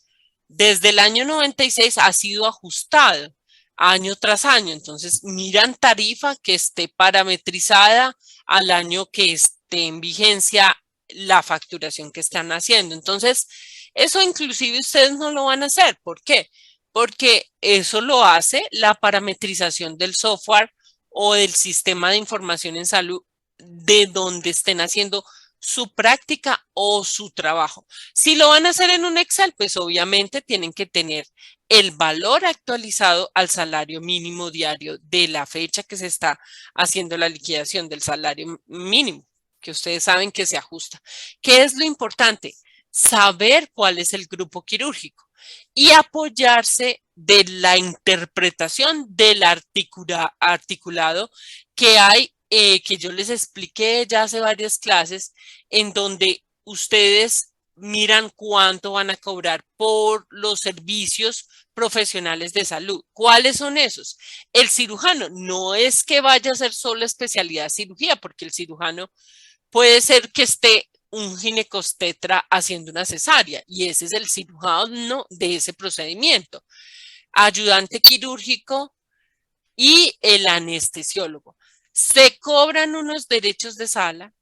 desde el año 96 ha sido ajustado año tras año. Entonces, miran tarifa que esté parametrizada al año que esté en vigencia la facturación que están haciendo. Entonces, eso inclusive ustedes no lo van a hacer. ¿Por qué? Porque eso lo hace la parametrización del software o del sistema de información en salud de donde estén haciendo su práctica o su trabajo. Si lo van a hacer en un Excel, pues obviamente tienen que tener el valor actualizado al salario mínimo diario de la fecha que se está haciendo la liquidación del salario mínimo, que ustedes saben que se ajusta. ¿Qué es lo importante? Saber cuál es el grupo quirúrgico y apoyarse de la interpretación del articulado que hay, que yo les expliqué ya hace varias clases, en donde ustedes miran cuánto van a cobrar por los servicios profesionales de salud. ¿Cuáles son esos? El cirujano no es que vaya a ser solo especialidad de cirugía, porque el cirujano puede ser que esté un ginecostetra haciendo una cesárea y ese es el cirujano de ese procedimiento. Ayudante quirúrgico y el anestesiólogo. Se cobran unos derechos de sala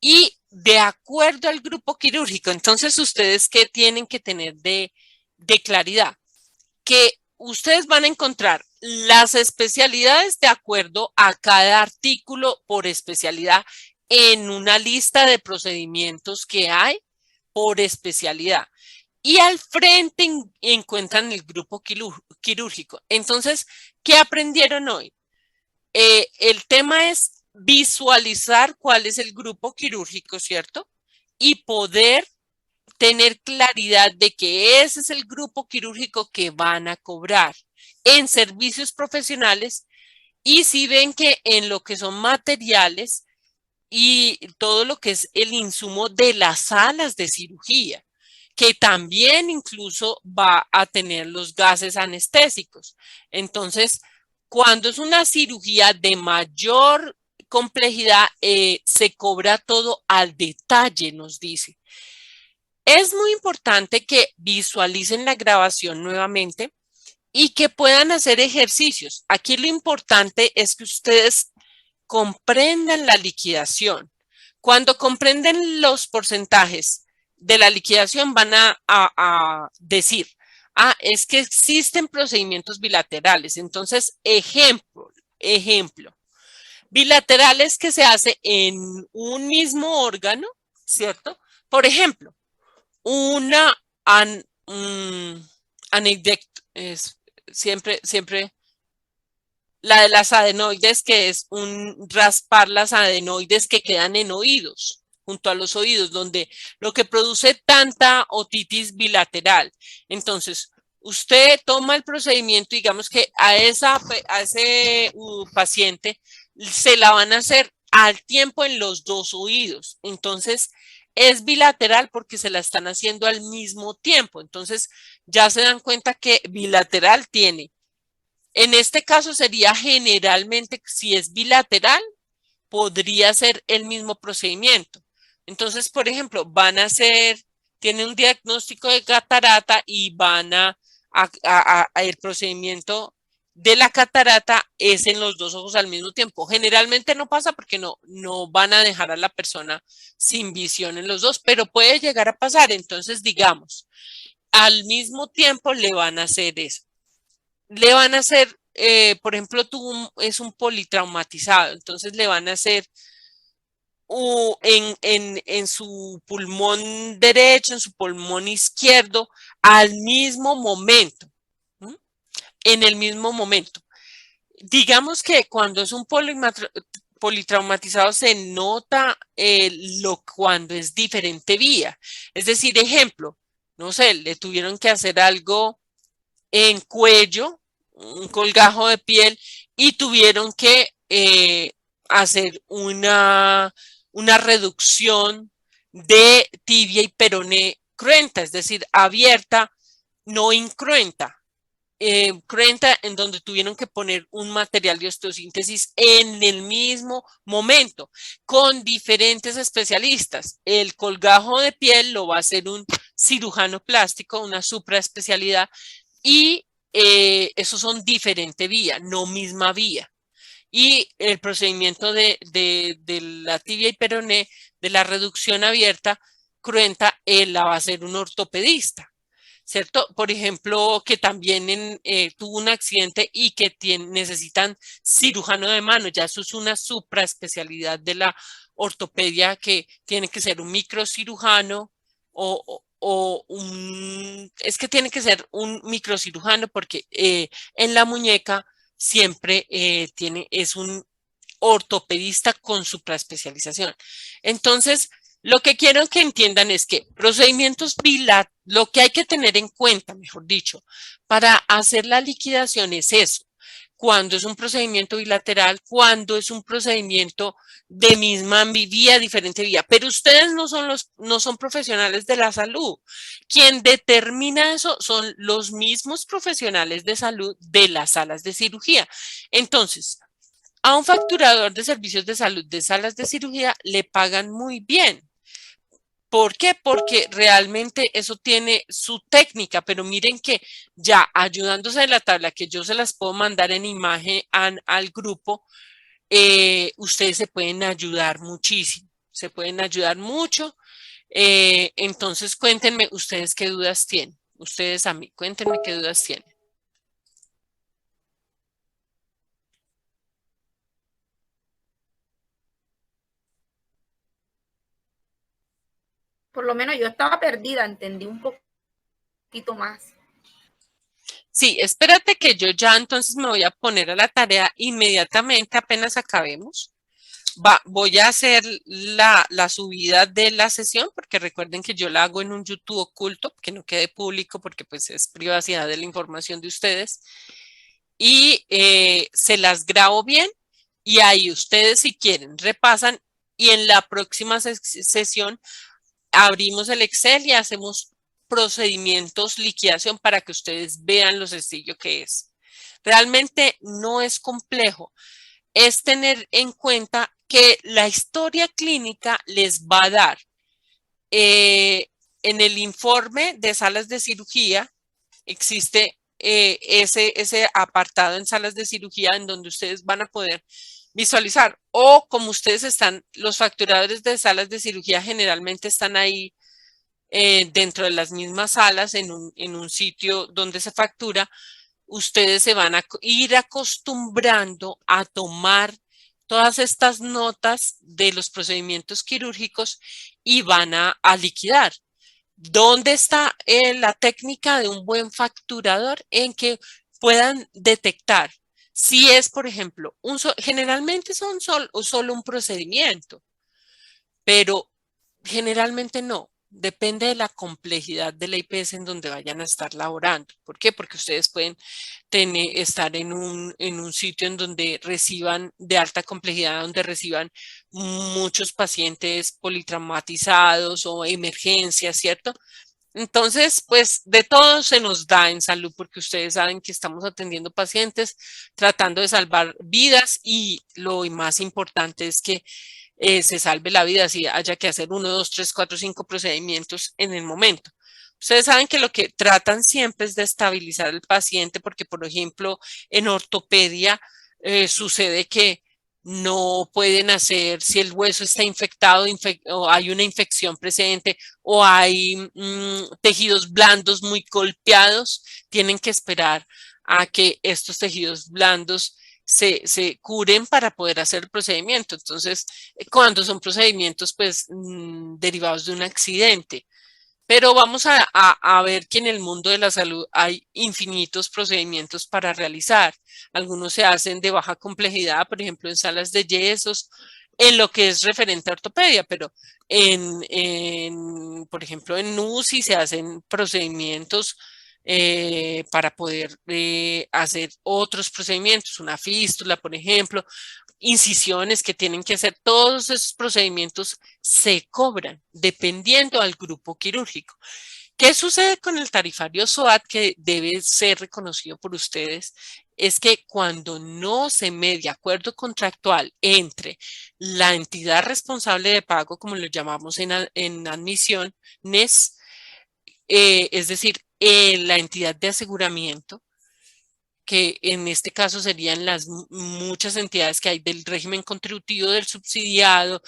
y de acuerdo al grupo quirúrgico. Entonces, ¿ustedes qué tienen que tener de claridad? Que ustedes van a encontrar las especialidades de acuerdo a cada artículo por especialidad en una lista de procedimientos que hay por especialidad. Y al frente encuentran el grupo quirúrgico. Entonces, ¿qué aprendieron hoy? El tema es visualizar cuál es el grupo quirúrgico, ¿cierto? Y poder tener claridad de que ese es el grupo quirúrgico que van a cobrar en servicios profesionales y si ven que en lo que son materiales y todo lo que es el insumo de las salas de cirugía, que también incluso va a tener los gases anestésicos. Entonces, cuando es una cirugía de mayor complejidad, se cobra todo al detalle, nos dice. Es muy importante que visualicen la grabación nuevamente y que puedan hacer ejercicios. Aquí lo importante es que ustedes comprendan la liquidación. Cuando comprenden los porcentajes de la liquidación van a decir, es que existen procedimientos bilaterales. Entonces, ejemplo, bilaterales que se hace en un mismo órgano, ¿cierto? Por ejemplo, una anécdota es siempre la de las adenoides, que es un raspar las adenoides que quedan en oídos, junto a los oídos, donde lo que produce tanta otitis bilateral. Entonces, usted toma el procedimiento, digamos que a ese paciente se la van a hacer al tiempo en los dos oídos. Entonces, es bilateral porque se la están haciendo al mismo tiempo. Entonces, ya se dan cuenta que bilateral tiene. En este caso sería generalmente, si es bilateral, podría ser el mismo procedimiento. Entonces, por ejemplo, tienen un diagnóstico de catarata y el procedimiento de la catarata es en los dos ojos al mismo tiempo. Generalmente no pasa porque no van a dejar a la persona sin visión en los dos, pero puede llegar a pasar. Entonces, digamos, al mismo tiempo le van a hacer eso. Le van a hacer, por ejemplo, es un politraumatizado, entonces le van a hacer en su pulmón derecho, en su pulmón izquierdo, al mismo momento, ¿m? En el mismo momento. Digamos que cuando es un politraumatizado se nota cuando es diferente vía. Es decir, ejemplo, no sé, le tuvieron que hacer algo en cuello, un colgajo de piel, y tuvieron que hacer una reducción de tibia y peroné cruenta, es decir, abierta, no incruenta. Cruenta, en donde tuvieron que poner un material de osteosíntesis en el mismo momento, con diferentes especialistas. El colgajo de piel lo va a hacer un cirujano plástico, una supraespecialidad, y esos son diferente vía, no misma vía. Y el procedimiento de la tibia y peroné, de la reducción abierta, cruenta, la va a hacer un ortopedista. ¿Cierto? Por ejemplo, que también tuvo un accidente y que necesitan cirujano de mano, ya eso es una supraespecialidad de la ortopedia, que tiene que ser un microcirujano es que tiene que ser un microcirujano porque en la muñeca siempre es un ortopedista con supraespecialización. Entonces, lo que quiero que entiendan es que procedimientos bilaterales, lo que hay que tener en cuenta, mejor dicho, para hacer la liquidación es eso. Cuando es un procedimiento bilateral, cuando es un procedimiento de misma vía, diferente vía. Pero ustedes no son profesionales de la salud. Quien determina eso son los mismos profesionales de salud de las salas de cirugía. Entonces, a un facturador de servicios de salud de salas de cirugía le pagan muy bien. ¿Por qué? Porque realmente eso tiene su técnica, pero miren que ya ayudándose de la tabla que yo se las puedo mandar en imagen al grupo, ustedes se pueden ayudar muchísimo, se pueden ayudar mucho. Entonces cuéntenme ustedes qué dudas tienen, ustedes a mí, cuéntenme qué dudas tienen. Por lo menos yo estaba perdida, entendí un poquito más. Sí, espérate que yo ya entonces me voy a poner a la tarea inmediatamente apenas acabemos. Voy a hacer la subida de la sesión porque recuerden que yo la hago en un YouTube oculto, que no quede público porque pues es privacidad de la información de ustedes. Y se las grabo bien y ahí ustedes si quieren repasan y en la próxima sesión abrimos el Excel y hacemos procedimientos liquidación para que ustedes vean lo sencillo que es. Realmente no es complejo, es tener en cuenta que la historia clínica les va a dar en el informe de salas de cirugía, existe ese apartado en salas de cirugía en donde ustedes van a poder visualizar. O como ustedes están, los facturadores de salas de cirugía generalmente están ahí dentro de las mismas salas en un sitio donde se factura, ustedes se van a ir acostumbrando a tomar todas estas notas de los procedimientos quirúrgicos y van a liquidar. ¿Dónde está la técnica de un buen facturador? En que puedan detectar si es, por ejemplo, generalmente son solo un procedimiento, pero generalmente no. Depende de la complejidad de la IPS en donde vayan a estar laborando. ¿Por qué? Porque ustedes pueden estar en un sitio en donde reciban de alta complejidad, donde reciban muchos pacientes politraumatizados o emergencias, ¿cierto? Entonces, pues de todo se nos da en salud porque ustedes saben que estamos atendiendo pacientes, tratando de salvar vidas y lo más importante es que se salve la vida si haya que hacer 1, 2, 3, 4, 5 procedimientos en el momento. Ustedes saben que lo que tratan siempre es de estabilizar al paciente porque, por ejemplo, en ortopedia sucede que no pueden hacer si el hueso está infectado o hay una infección presente o hay tejidos blandos muy golpeados, tienen que esperar a que estos tejidos blandos se curen para poder hacer el procedimiento. Entonces, cuando son procedimientos pues derivados de un accidente. Pero vamos a ver que en el mundo de la salud hay infinitos procedimientos para realizar. Algunos se hacen de baja complejidad, por ejemplo, en salas de yesos, en lo que es referente a ortopedia, pero por ejemplo, en UCI se hacen procedimientos para poder hacer otros procedimientos, una fístula, por ejemplo, incisiones que tienen que hacer, todos esos procedimientos se cobran dependiendo al grupo quirúrgico. ¿Qué sucede con el tarifario SOAT que debe ser reconocido por ustedes? Es que cuando no se media acuerdo contractual entre la entidad responsable de pago, como lo llamamos en admisión, NES, es decir, la entidad de aseguramiento, que en este caso serían las muchas entidades que hay del régimen contributivo del subsidiado,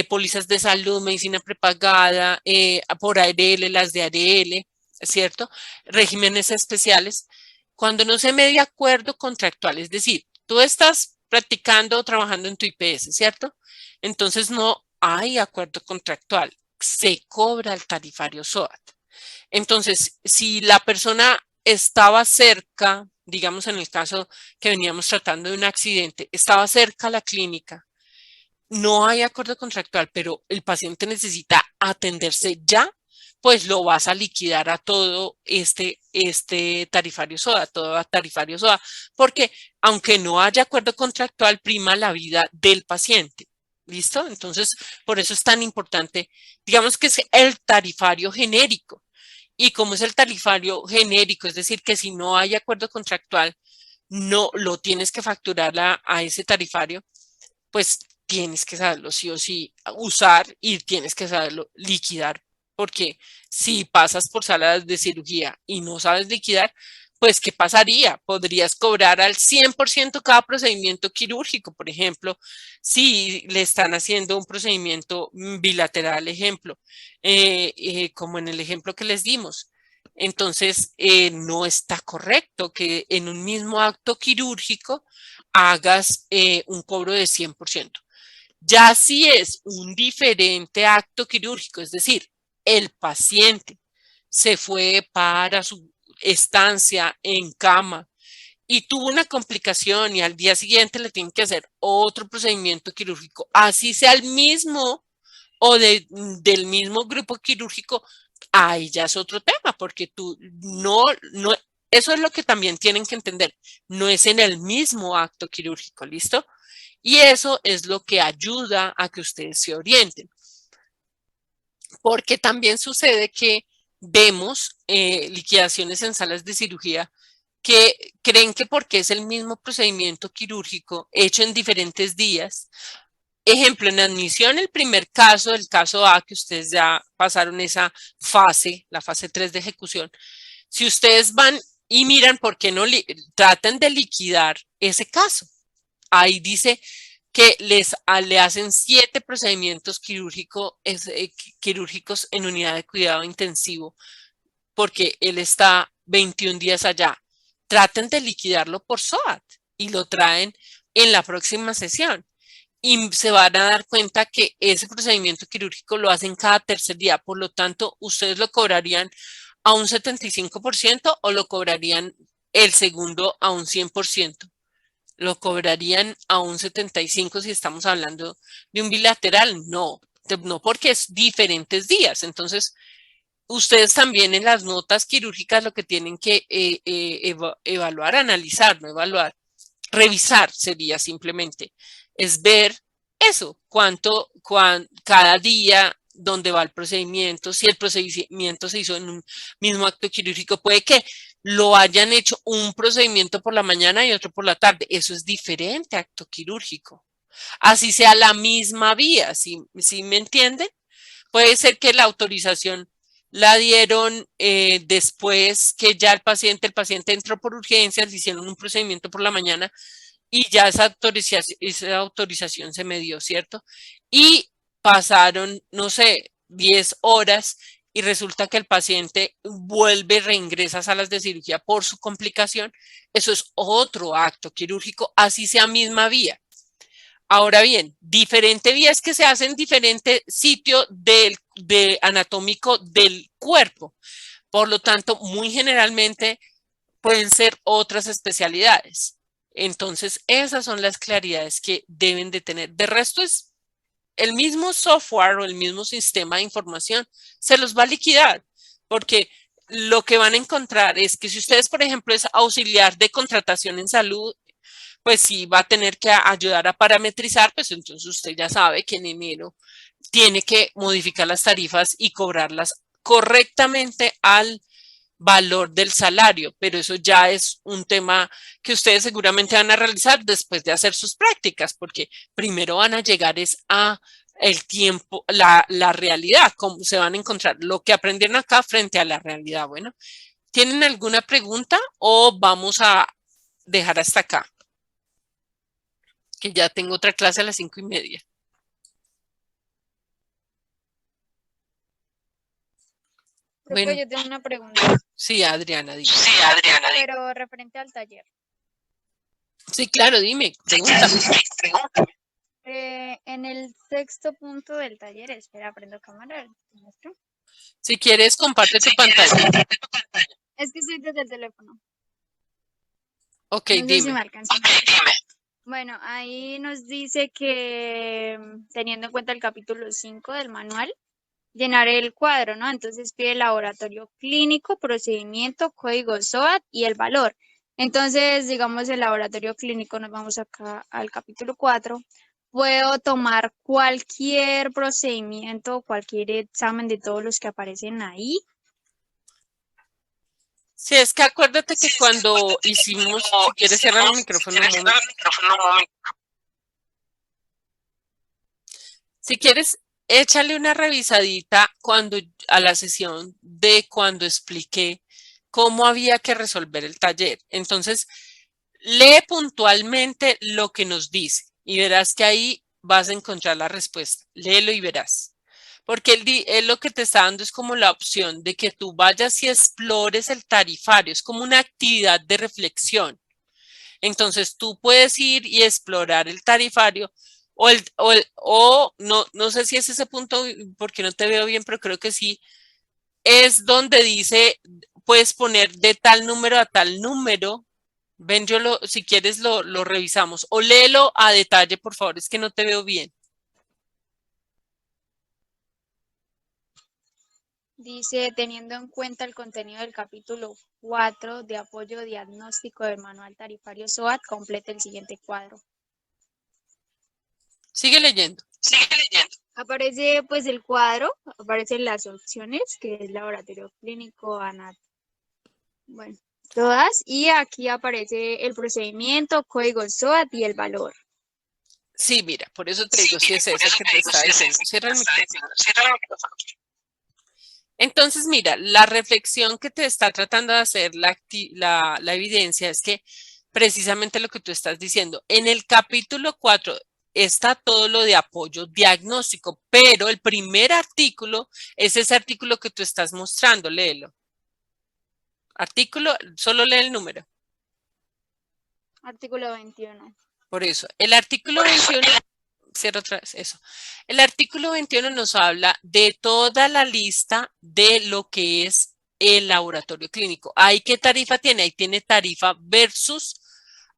pólizas de salud, medicina prepagada, por ARL, las de ARL, ¿cierto? Regímenes especiales. Cuando no se media acuerdo contractual, es decir, tú estás practicando o trabajando en tu IPS, ¿cierto? Entonces no hay acuerdo contractual, se cobra el tarifario SOAT. Entonces, si la persona estaba cerca, digamos en el caso que veníamos tratando de un accidente, estaba cerca a la clínica, no hay acuerdo contractual, pero el paciente necesita atenderse ya, pues lo vas a liquidar a todo este tarifario SOA, todo tarifario SOA, porque aunque no haya acuerdo contractual, prima la vida del paciente. ¿Listo? Entonces, por eso es tan importante, digamos que es el tarifario genérico. Y como es el tarifario genérico, es decir, que si no hay acuerdo contractual, no lo tienes que facturar a ese tarifario, pues tienes que saberlo sí o sí usar y tienes que saberlo liquidar, porque si pasas por salas de cirugía y no sabes liquidar, pues ¿qué pasaría? Podrías cobrar al 100% cada procedimiento quirúrgico, por ejemplo, si le están haciendo un procedimiento bilateral, ejemplo, como en el ejemplo que les dimos. Entonces, no está correcto que en un mismo acto quirúrgico hagas un cobro de 100%. Ya si es un diferente acto quirúrgico, es decir, el paciente se fue para su estancia en cama y tuvo una complicación y al día siguiente le tienen que hacer otro procedimiento quirúrgico, así sea el mismo o del mismo grupo quirúrgico, ahí ya es otro tema, porque tú no, eso es lo que también tienen que entender, no es en el mismo acto quirúrgico, ¿listo? Y eso es lo que ayuda a que ustedes se orienten. Porque también sucede que vemos liquidaciones en salas de cirugía que creen que porque es el mismo procedimiento quirúrgico hecho en diferentes días. Ejemplo, en admisión, el primer caso, el caso A, que ustedes ya pasaron esa fase, la fase 3 de ejecución. Si ustedes van y miran por qué no tratan de liquidar ese caso, ahí dice que le hacen 7 procedimientos quirúrgicos en unidad de cuidado intensivo porque él está 21 días allá. Traten de liquidarlo por SOAT y lo traen en la próxima sesión. Y se van a dar cuenta que ese procedimiento quirúrgico lo hacen cada tercer día. Por lo tanto, ustedes lo cobrarían a un 75% o lo cobrarían el segundo a un 100%. Lo cobrarían a un 75% si estamos hablando de un bilateral. No, no porque es diferentes días. Entonces, ustedes también en las notas quirúrgicas lo que tienen que evaluar, analizar, no evaluar, revisar sería simplemente, es ver eso, cada día, dónde va el procedimiento, si el procedimiento se hizo en un mismo acto quirúrgico, puede que lo hayan hecho un procedimiento por la mañana y otro por la tarde, eso es diferente acto quirúrgico. Así sea la misma vía, ¿sí me entienden? Puede ser que la autorización la dieron después que ya el paciente entró por urgencias, le hicieron un procedimiento por la mañana y ya esa autorización se me dio, ¿cierto? Y pasaron, no sé, 10 horas y resulta que el paciente reingresa a salas de cirugía por su complicación. Eso es otro acto quirúrgico, así sea misma vía. Ahora bien, diferente vía es que se hace en diferente sitio anatómico del cuerpo. Por lo tanto, muy generalmente pueden ser otras especialidades. Entonces, esas son las claridades que deben de tener. De resto, es el mismo software o el mismo sistema de información se los va a liquidar, porque lo que van a encontrar es que si ustedes, por ejemplo, es auxiliar de contratación en salud, pues sí va a tener que ayudar a parametrizar, pues entonces usted ya sabe que en enero tiene que modificar las tarifas y cobrarlas correctamente al valor del salario, pero eso ya es un tema que ustedes seguramente van a realizar después de hacer sus prácticas, porque primero van a llegar es a el tiempo, la realidad, cómo se van a encontrar lo que aprendieron acá frente a la realidad. Bueno, ¿tienen alguna pregunta o vamos a dejar hasta acá? Que ya tengo otra clase a las 5:30. Bueno, Yo tengo una pregunta, sí, Adriana, dime. pero referente al taller. Sí, claro, dime, pregúntame. En el sexto punto del taller, espera, prendo cámara, muestro. Si quieres, comparte tu pantalla. Es que estoy desde el teléfono. Ok, No sé si dime. me alcanza. Bueno, ahí nos dice que teniendo en cuenta el capítulo 5 del manual, llenar el cuadro, ¿no? Entonces pide laboratorio clínico, procedimiento, código SOAT y el valor. Entonces, digamos, el laboratorio clínico, nos vamos acá al capítulo 4. Puedo tomar cualquier procedimiento, cualquier examen de todos los que aparecen ahí. Sí, es que acuérdate que cuando hicimos, si quieres cerrar el micrófono un momento. Si quieres, échale una revisadita a la sesión de cuando expliqué cómo había que resolver el taller. Entonces, lee puntualmente lo que nos dice y verás que ahí vas a encontrar la respuesta. Léelo y verás. Porque él lo que te está dando es como la opción de que tú vayas y explores el tarifario. Es como una actividad de reflexión. Entonces tú puedes ir y explorar el tarifario o no sé si es ese punto porque no te veo bien, pero creo que sí, es donde dice, puedes poner de tal número a tal número. Ven, si quieres lo revisamos o léelo a detalle, por favor, es que no te veo bien. Dice, teniendo en cuenta el contenido del capítulo 4 de apoyo diagnóstico del manual tarifario SOAT, complete el siguiente cuadro. Sigue leyendo. Aparece pues el cuadro, aparecen las opciones, que es laboratorio clínico, bueno, todas, y aquí aparece el procedimiento, código SOAT y el valor. Sí, mira, por eso te digo, si es esa que te está diciendo. Cierra el micrófono. Entonces, mira, la reflexión que te está tratando de hacer la evidencia es que precisamente lo que tú estás diciendo, en el capítulo 4 está todo lo de apoyo diagnóstico, pero el primer artículo es ese artículo que tú estás mostrando, léelo. Artículo, solo lee el número. Artículo 21. Por eso, el artículo 21, cierro otra vez eso. El artículo 21 nos habla de toda la lista de lo que es el laboratorio clínico. ¿Ahí qué tarifa tiene? Ahí tiene tarifa versus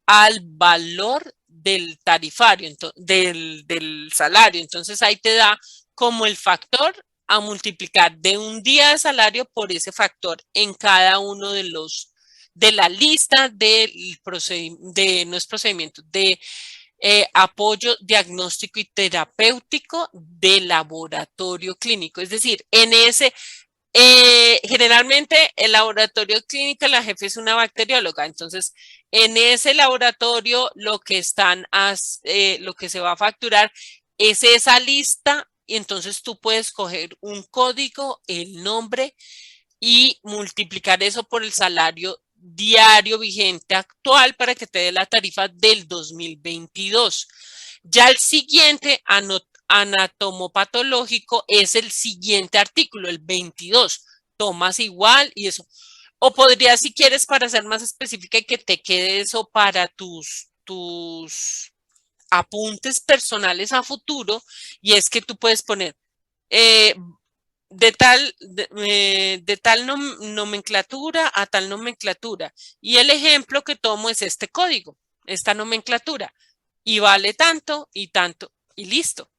al valor del tarifario, del salario. Entonces ahí te da como el factor a multiplicar de un día de salario por ese factor en cada uno de la lista no es procedimiento, de apoyo diagnóstico y terapéutico del laboratorio clínico. Es decir, en ese, generalmente el laboratorio clínico, la jefe es una bacterióloga, entonces en ese laboratorio lo que lo que se va a facturar es esa lista y entonces tú puedes coger un código, el nombre y multiplicar eso por el salario diario vigente actual para que te dé la tarifa del 2022. Ya el siguiente anatomopatológico es el siguiente artículo, el 22. Tomas igual y eso. O podrías, si quieres, para ser más específica y que te quede eso para tus apuntes personales a futuro, y es que tú puedes poner eh, de tal nomenclatura a tal nomenclatura. Y el ejemplo que tomo es este código, esta nomenclatura. Y vale tanto y listo.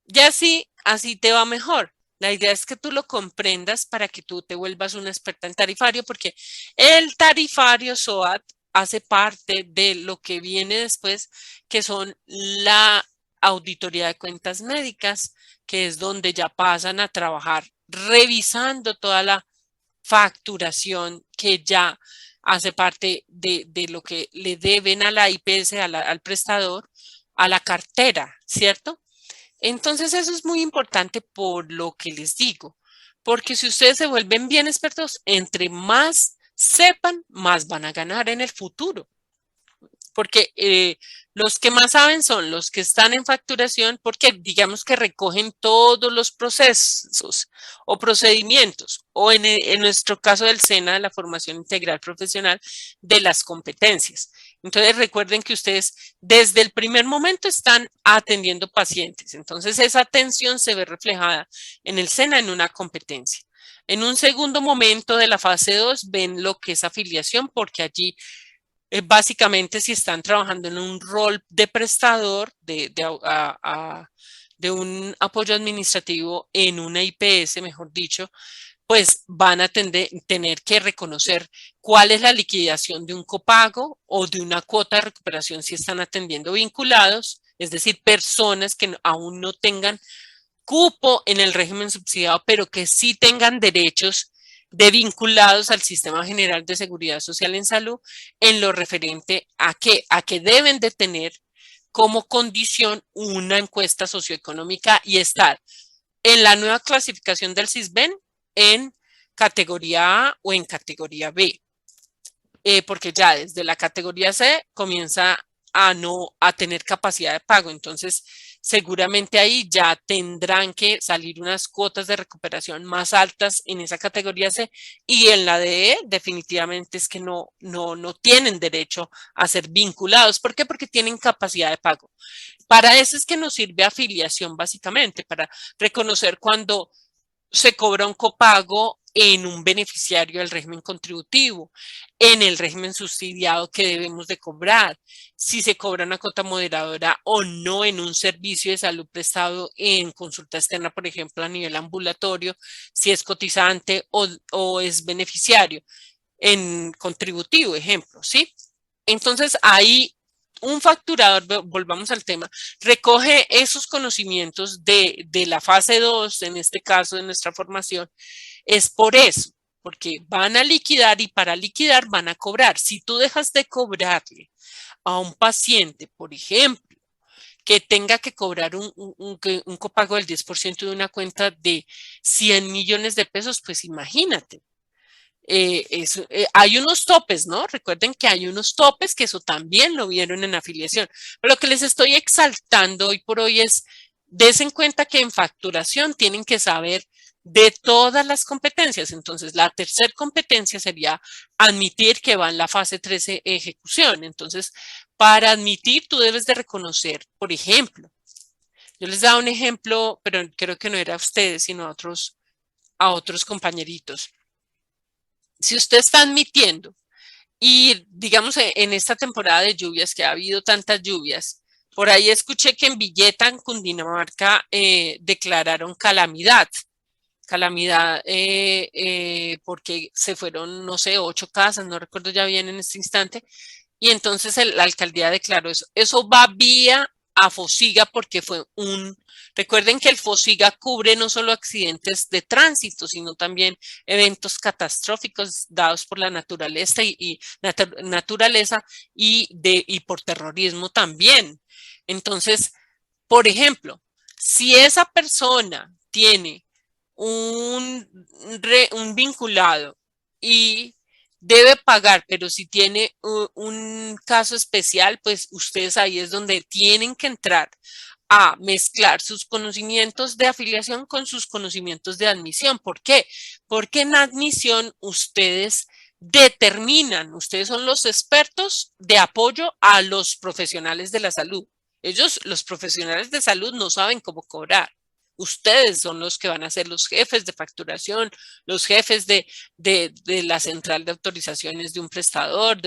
Y así te va mejor. La idea es que tú lo comprendas para que tú te vuelvas una experta en tarifario, porque el tarifario SOAT hace parte de lo que viene después, que son la auditoría de cuentas médicas, que es donde ya pasan a trabajar revisando toda la facturación que ya hace parte de lo que le deben a la IPS, al prestador, a la cartera, ¿cierto? Entonces eso es muy importante por lo que les digo, porque si ustedes se vuelven bien expertos, entre más sepan, más van a ganar en el futuro. Porque los que más saben son los que están en facturación, porque digamos que recogen todos los procesos o procedimientos, o en nuestro caso del SENA, de la formación integral profesional, de las competencias. Entonces recuerden que ustedes desde el primer momento están atendiendo pacientes. Entonces esa atención se ve reflejada en el SENA en una competencia. En un segundo momento de la fase 2 ven lo que es afiliación, porque allí básicamente si están trabajando en un rol de prestador de un apoyo administrativo en una IPS, mejor dicho, pues van a tener que reconocer cuál es la liquidación de un copago o de una cuota de recuperación si están atendiendo vinculados, es decir, personas que aún no tengan cupo en el régimen subsidiado, pero que sí tengan derechos de vinculados al Sistema General de Seguridad Social en Salud en lo referente a que deben de tener como condición una encuesta socioeconómica y estar en la nueva clasificación del CISBEN en categoría A o en categoría B, porque ya desde la categoría C comienza a tener capacidad de pago. Entonces, seguramente ahí ya tendrán que salir unas cuotas de recuperación más altas en esa categoría C y en la D definitivamente es que no tienen derecho a ser vinculados. ¿Por qué? Porque tienen capacidad de pago. Para eso es que nos sirve afiliación básicamente, para reconocer cuando se cobra un copago en un beneficiario del régimen contributivo, en el régimen subsidiado que debemos de cobrar, si se cobra una cuota moderadora o no en un servicio de salud prestado en consulta externa, por ejemplo, a nivel ambulatorio, si es cotizante o es beneficiario en contributivo, ejemplo, ¿sí? Entonces, ahí un facturador, volvamos al tema, recoge esos conocimientos de la fase 2, en este caso de nuestra formación, es por eso, porque van a liquidar y para liquidar van a cobrar. Si tú dejas de cobrarle a un paciente, por ejemplo, que tenga que cobrar un copago del 10% de una cuenta de 100 millones de pesos, pues imagínate. hay unos topes, ¿no? Recuerden que hay unos topes, que eso también lo vieron en afiliación. Pero lo que les estoy exaltando hoy por hoy es, des en cuenta que en facturación tienen que saber de todas las competencias. Entonces, la tercera competencia sería admitir que va en la fase 13 ejecución. Entonces, para admitir, tú debes de reconocer, por ejemplo, yo les daba un ejemplo, pero creo que no era a ustedes, sino a otros compañeritos. Si usted está admitiendo y digamos en esta temporada de lluvias, que ha habido tantas lluvias, por ahí escuché que en Villeta, en Cundinamarca, declararon calamidad. Calamidad porque se fueron, no sé, 8 casas, no recuerdo ya bien en este instante, y entonces la alcaldía declaró eso. Eso va vía a Fosiga porque fue recuerden que el Fosiga cubre no solo accidentes de tránsito, sino también eventos catastróficos dados por la naturaleza naturaleza y por terrorismo también. Entonces, por ejemplo, si esa persona tiene un vinculado y debe pagar, pero si tiene un caso especial, pues ustedes ahí es donde tienen que entrar a mezclar sus conocimientos de afiliación con sus conocimientos de admisión. ¿Por qué? Porque en admisión ustedes determinan, ustedes son los expertos de apoyo a los profesionales de la salud. Ellos, los profesionales de salud, no saben cómo cobrar. Ustedes son los que van a ser los jefes de facturación, los jefes de la central de autorizaciones de un prestador,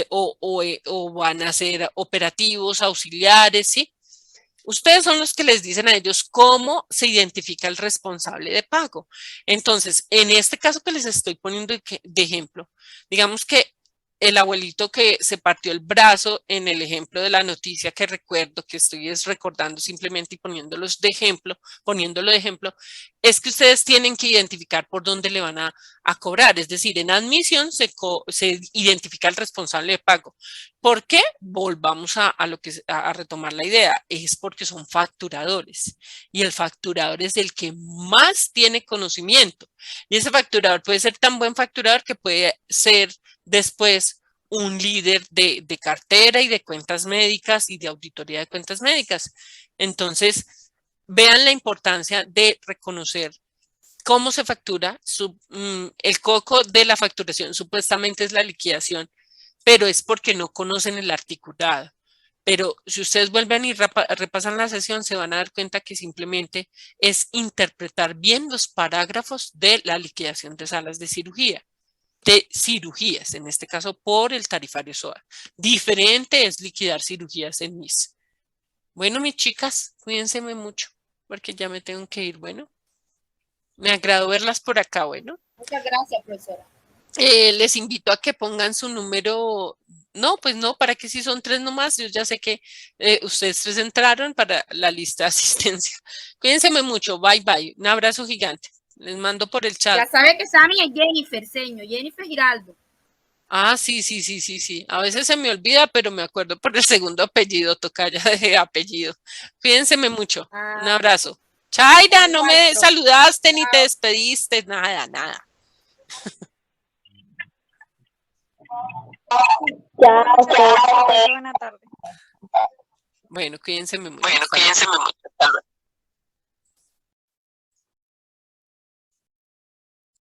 o van a ser operativos, auxiliares, ¿sí? Ustedes son los que les dicen a ellos cómo se identifica el responsable de pago. Entonces, en este caso que les estoy poniendo de ejemplo, digamos que el abuelito que se partió el brazo en el ejemplo de la noticia que recuerdo, que estoy recordando simplemente y poniéndolo de ejemplo, es que ustedes tienen que identificar por dónde le van a cobrar. Es decir, en admisión se identifica el responsable de pago. ¿Por qué? Volvamos a retomar la idea. Es porque son facturadores y el facturador es el que más tiene conocimiento. Y ese facturador puede ser tan buen facturador que puede ser después un líder de cartera y de cuentas médicas y de auditoría de cuentas médicas. Entonces, vean la importancia de reconocer cómo se factura. El coco de la facturación supuestamente es la liquidación, pero es porque no conocen el articulado. Pero si ustedes vuelven y repasan la sesión, se van a dar cuenta que simplemente es interpretar bien los parágrafos de la liquidación de salas de cirugías, en este caso por el tarifario SOA. Diferente es liquidar cirugías en MIS. Bueno, mis chicas, cuídense mucho, porque ya me tengo que ir. Bueno, me agradó verlas por acá. Bueno. Muchas gracias, profesora. Les invito a que pongan su número. No, pues no, para que si son 3 nomás, yo ya sé que ustedes 3 entraron para la lista de asistencia. Cuídense mucho, bye bye, un abrazo gigante. Les mando por el chat. Ya sabe que Sammy es Jennifer Seño, Jennifer Giraldo. Ah, sí. A veces se me olvida, pero me acuerdo por el segundo apellido, tocaya de apellido. Cuídense mucho. Un abrazo. Chaira, no me saludaste ni te despediste, nada. Chao. Buena tarde. Bueno, cuídense mucho.